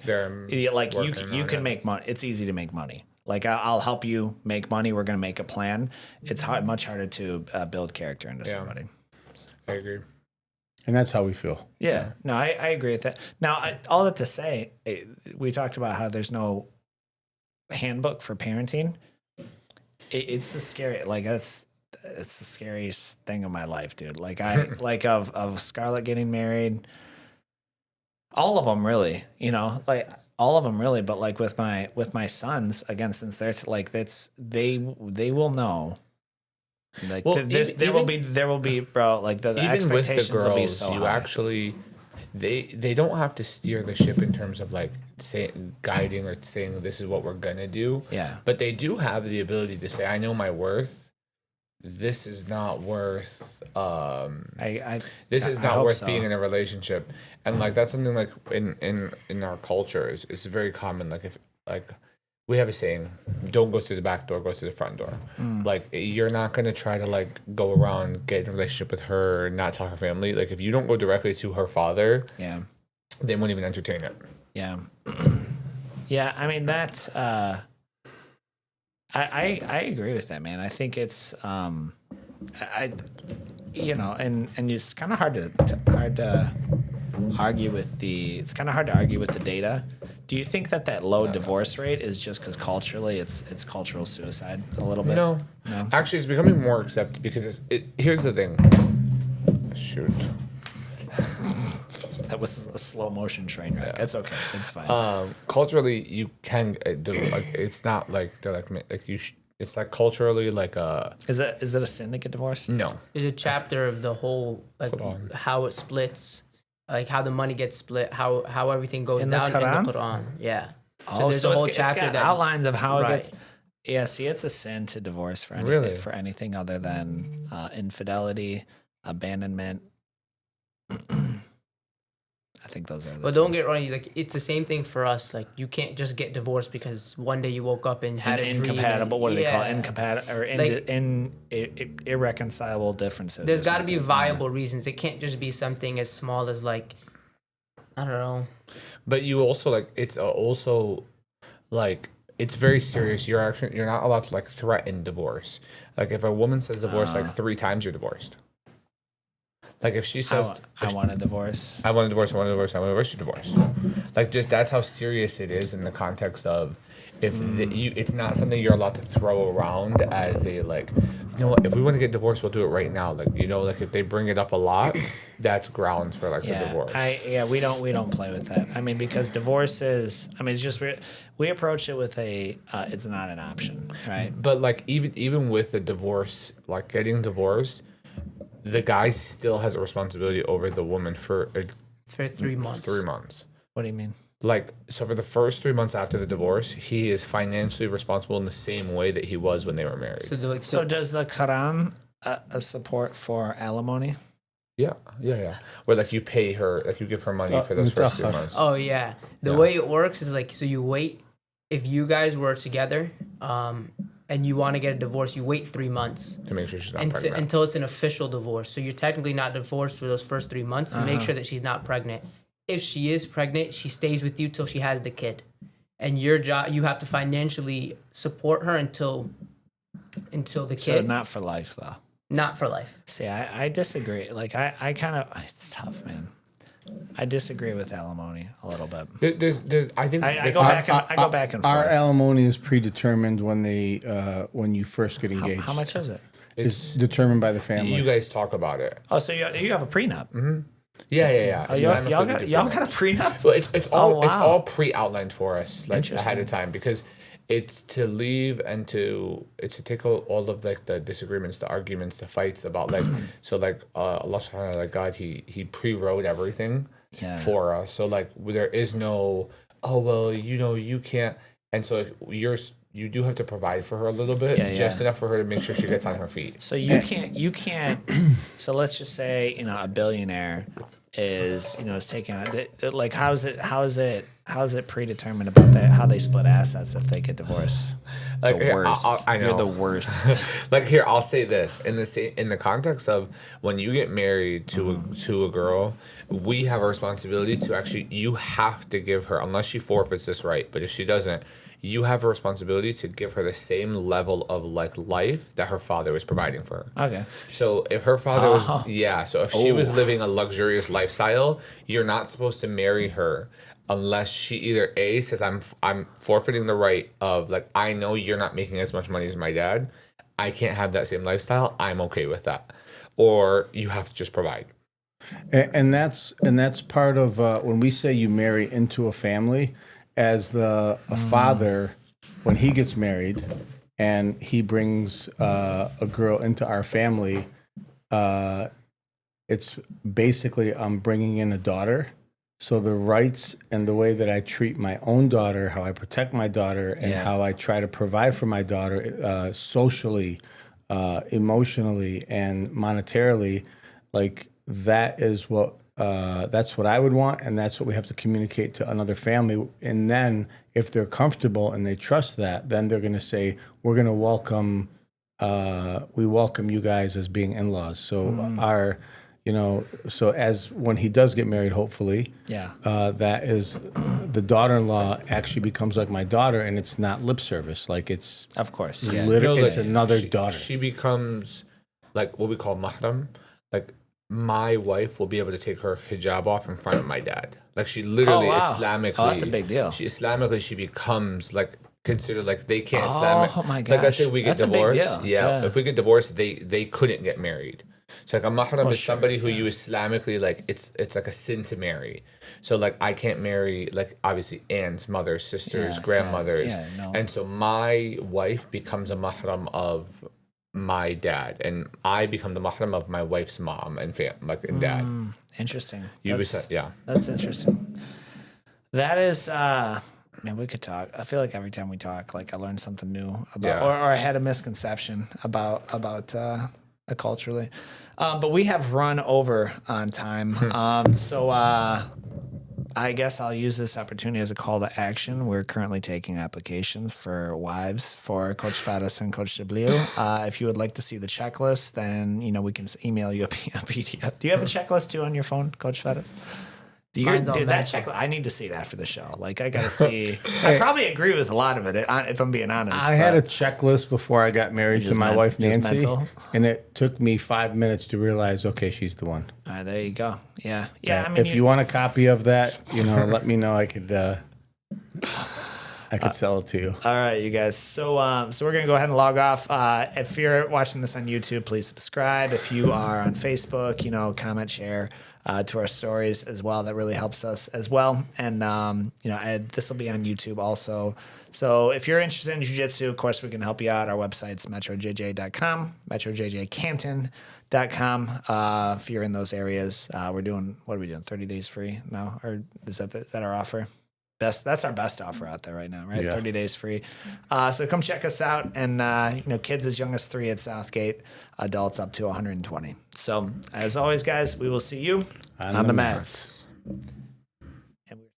you can make money. It's easy to make money. Like I'll help you make money. We're going to make a plan. It's much harder to build character into somebody. I agree. And that's how we feel. Yeah. No, I agree with that. Now, all that to say, we talked about how there's no handbook for parenting. It's the scary, it's the scariest thing of my life, dude. Like of Scarlett getting married, all of them really, all of them really. But like with my sons, again, since they're they will know. Like there will be, bro. Like the expectations will be so high. Actually, they don't have to steer the ship in terms of guiding or saying this is what we're gonna do. Yeah. But they do have the ability to say, I know my worth. This is not worth. This is not worth being in a relationship, and that's something in our culture is very common. If we have a saying, don't go through the back door, go through the front door. You're not gonna try to go around, get in a relationship with her, not tell her family. If you don't go directly to her father, they won't even entertain it. Yeah. Yeah, I mean that's I agree with that, man. I think it's I you know, and it's kind of hard to argue with the data. Do you think that low divorce rate is just because culturally it's cultural suicide a little bit? No. No? Actually, it's becoming more accepted because here's the thing. Shoot. That was a slow motion train wreck. It's okay. It's fine. Culturally, you can it's not like they're like you. It's like culturally like Is it a sin to get divorced? no. There's a chapter of the whole like Hold on. how it splits, like how the money gets split, how everything goes In the down Quran? in the Quran. Yeah. Oh, there's so a whole it's chapter got that outlines of how it Right. gets. Yeah, see, it's a sin to divorce for anything, Really? for anything other than infidelity, abandonment. I think those are the But two. don't get wrong, like it's the same thing for us. Like you can't just get divorced because one day you woke up and had a dream. Incompatible. and- What do they call it? yeah. Incompatible or irreconcilable differences. There's or got to be something. viable reasons. It can't just be something as small as like, I don't know. But you also like it's also like it's very serious. You're not allowed to like threaten divorce. Like if a woman says divorce like 3 times, you're divorced. Like if she says I want a divorce. I want a divorce, I want a divorce, I want a divorce, you're divorced. Like just that's how serious it is in the context of if it's not something you're allowed to throw around as a like, you know what, if we want to get divorced, we'll do it right now. Like, you know, like if they bring it up a lot, that's grounds for like a divorce. We don't play with that. I mean, because divorce is. I mean, it's just we approach it with it's not an option, right? But like even with the divorce, like getting divorced, the guy still has a responsibility over the woman for 3 months. 3 months. What do you mean? Like, so for the first 3 months after the divorce, he is financially responsible in the same way that he was when they were married. So does the Quran support for alimony? Yeah. Where like you pay her, like you give her money for those first 3 months. Oh yeah. The way it works is like, so you wait. If you guys were together, and you want to get a divorce, you wait 3 months To make sure she's not pregnant. until it's an official divorce. So you're technically not divorced for those first 3 months. You make sure that she's not pregnant. If she is pregnant, she stays with you till she has the kid, and your job, you have to financially support her until the kid. So not for life, though. Not for life. See, I disagree. Like I kind of, it's tough, man. I disagree with alimony a little bit. There's I think I go back and forth. Our alimony is predetermined when when you first get engaged. How much is it? It's determined by the family. you guys talk about it. Oh, so you have a prenup? Yeah. Oh, y'all got a prenup? Well, it's all wow. it's all pre-outlined for us like ahead Interesting. of time because it's to leave and to take all of like the disagreements, the arguments, the fights about like so like Allah subhanahu wa ta'ala, God, he pre-wrote everything for us. So like there is no you can't, and so you do have to provide for her a little bit, just enough for her to make sure she gets on her feet. So you can't. So let's just say a billionaire is taking like how is it predetermined about that, how they split assets if they get divorced? Like The worst. I know You're the worst. like here, I'll say this in the context of when you get married to a girl, we have a responsibility to actually, you have to give her, unless she forfeits this right, but if she doesn't, you have a responsibility to give her the same level of like life that her father was providing for her. Okay. So if her father was so if she was living a luxurious lifestyle, you're not supposed to marry her unless she either A, says I'm forfeiting the right of like, I know you're not making as much money as my dad, I can't have that same lifestyle, I'm okay with that, or you have to just provide. And that's part of when we say you marry into a family, as a father, when he gets married and he brings a girl into our family, it's basically I'm bringing in a daughter. So the rights and the way that I treat my own daughter, how I protect my daughter, and how I try to provide for my daughter socially, emotionally, and monetarily, like that is what that's what I would want, and that's what we have to communicate to another family. And then if they're comfortable and they trust that, then they're going to say, we're going to welcome you guys as being in-laws. So you know, so as when he does get married, hopefully, Yeah. that is the daughter-in-law actually becomes like my daughter, and it's not lip service. Like it's Of course. Yeah. literally, No, it's like, another she, daughter. She becomes like what we call mahram. Like my wife will be able to take her hijab off in front of my dad. Like she literally wow. Islamically. Oh, that's a big deal. She becomes like considered like they can't Oh, Islamic. my Like I gosh. said, we get That's a big divorced. deal. Yeah, Yeah. if we get divorced, they couldn't get married. So like a mahram is sure, somebody who you Islamically like it's like a sin to marry. So like I can't marry like obviously aunts, mothers, sisters, Yeah, grandmothers. yeah, no. And so my wife becomes a mahram of my dad, and I become the mahram of my wife's mom and and dad. Interesting. Yeah. That's interesting. That is, man, we could talk. I feel like every time we talk, like I learned something new about, Yeah. or I had a misconception about culturally. But we have run over on time. So I guess I'll use this opportunity as a call to action. We're currently taking applications for wives for Coach Farris and Coach Jibril. If you would like to see the checklist, then we can email you a PDF. Do you have a checklist too on your phone, Coach Farris? Mine's all Dude, that mental. checklist, I need to see it after the show. Like, I gotta see. I probably agree with a lot of it, if I'm being honest. I had a checklist before I got married to Just my wife just Nancy, mental? and it took me 5 minutes to realize, okay, she's the one. All right, there you go. Yeah. I mean, If you want a copy of that, let me know. I could sell it to you. All right, you guys. So we're gonna go ahead and log off. If you're watching this on YouTube, please subscribe. If you are on Facebook, comment, share to our stories as well. That really helps us as well. And this will be on YouTube also. So if you're interested in jiu-jitsu, of course, we can help you out. Our website's metrojj.com, metrojjcanton.com. If you're in those areas, we're doing, what are we doing? 30 days free now, or is that our offer? That's our best offer out there right now, right? Yeah. 30 days free. So come check us out. And, kids as young as 3 at Southgate, adults up to 120. So as always, guys, we will see you on the mats.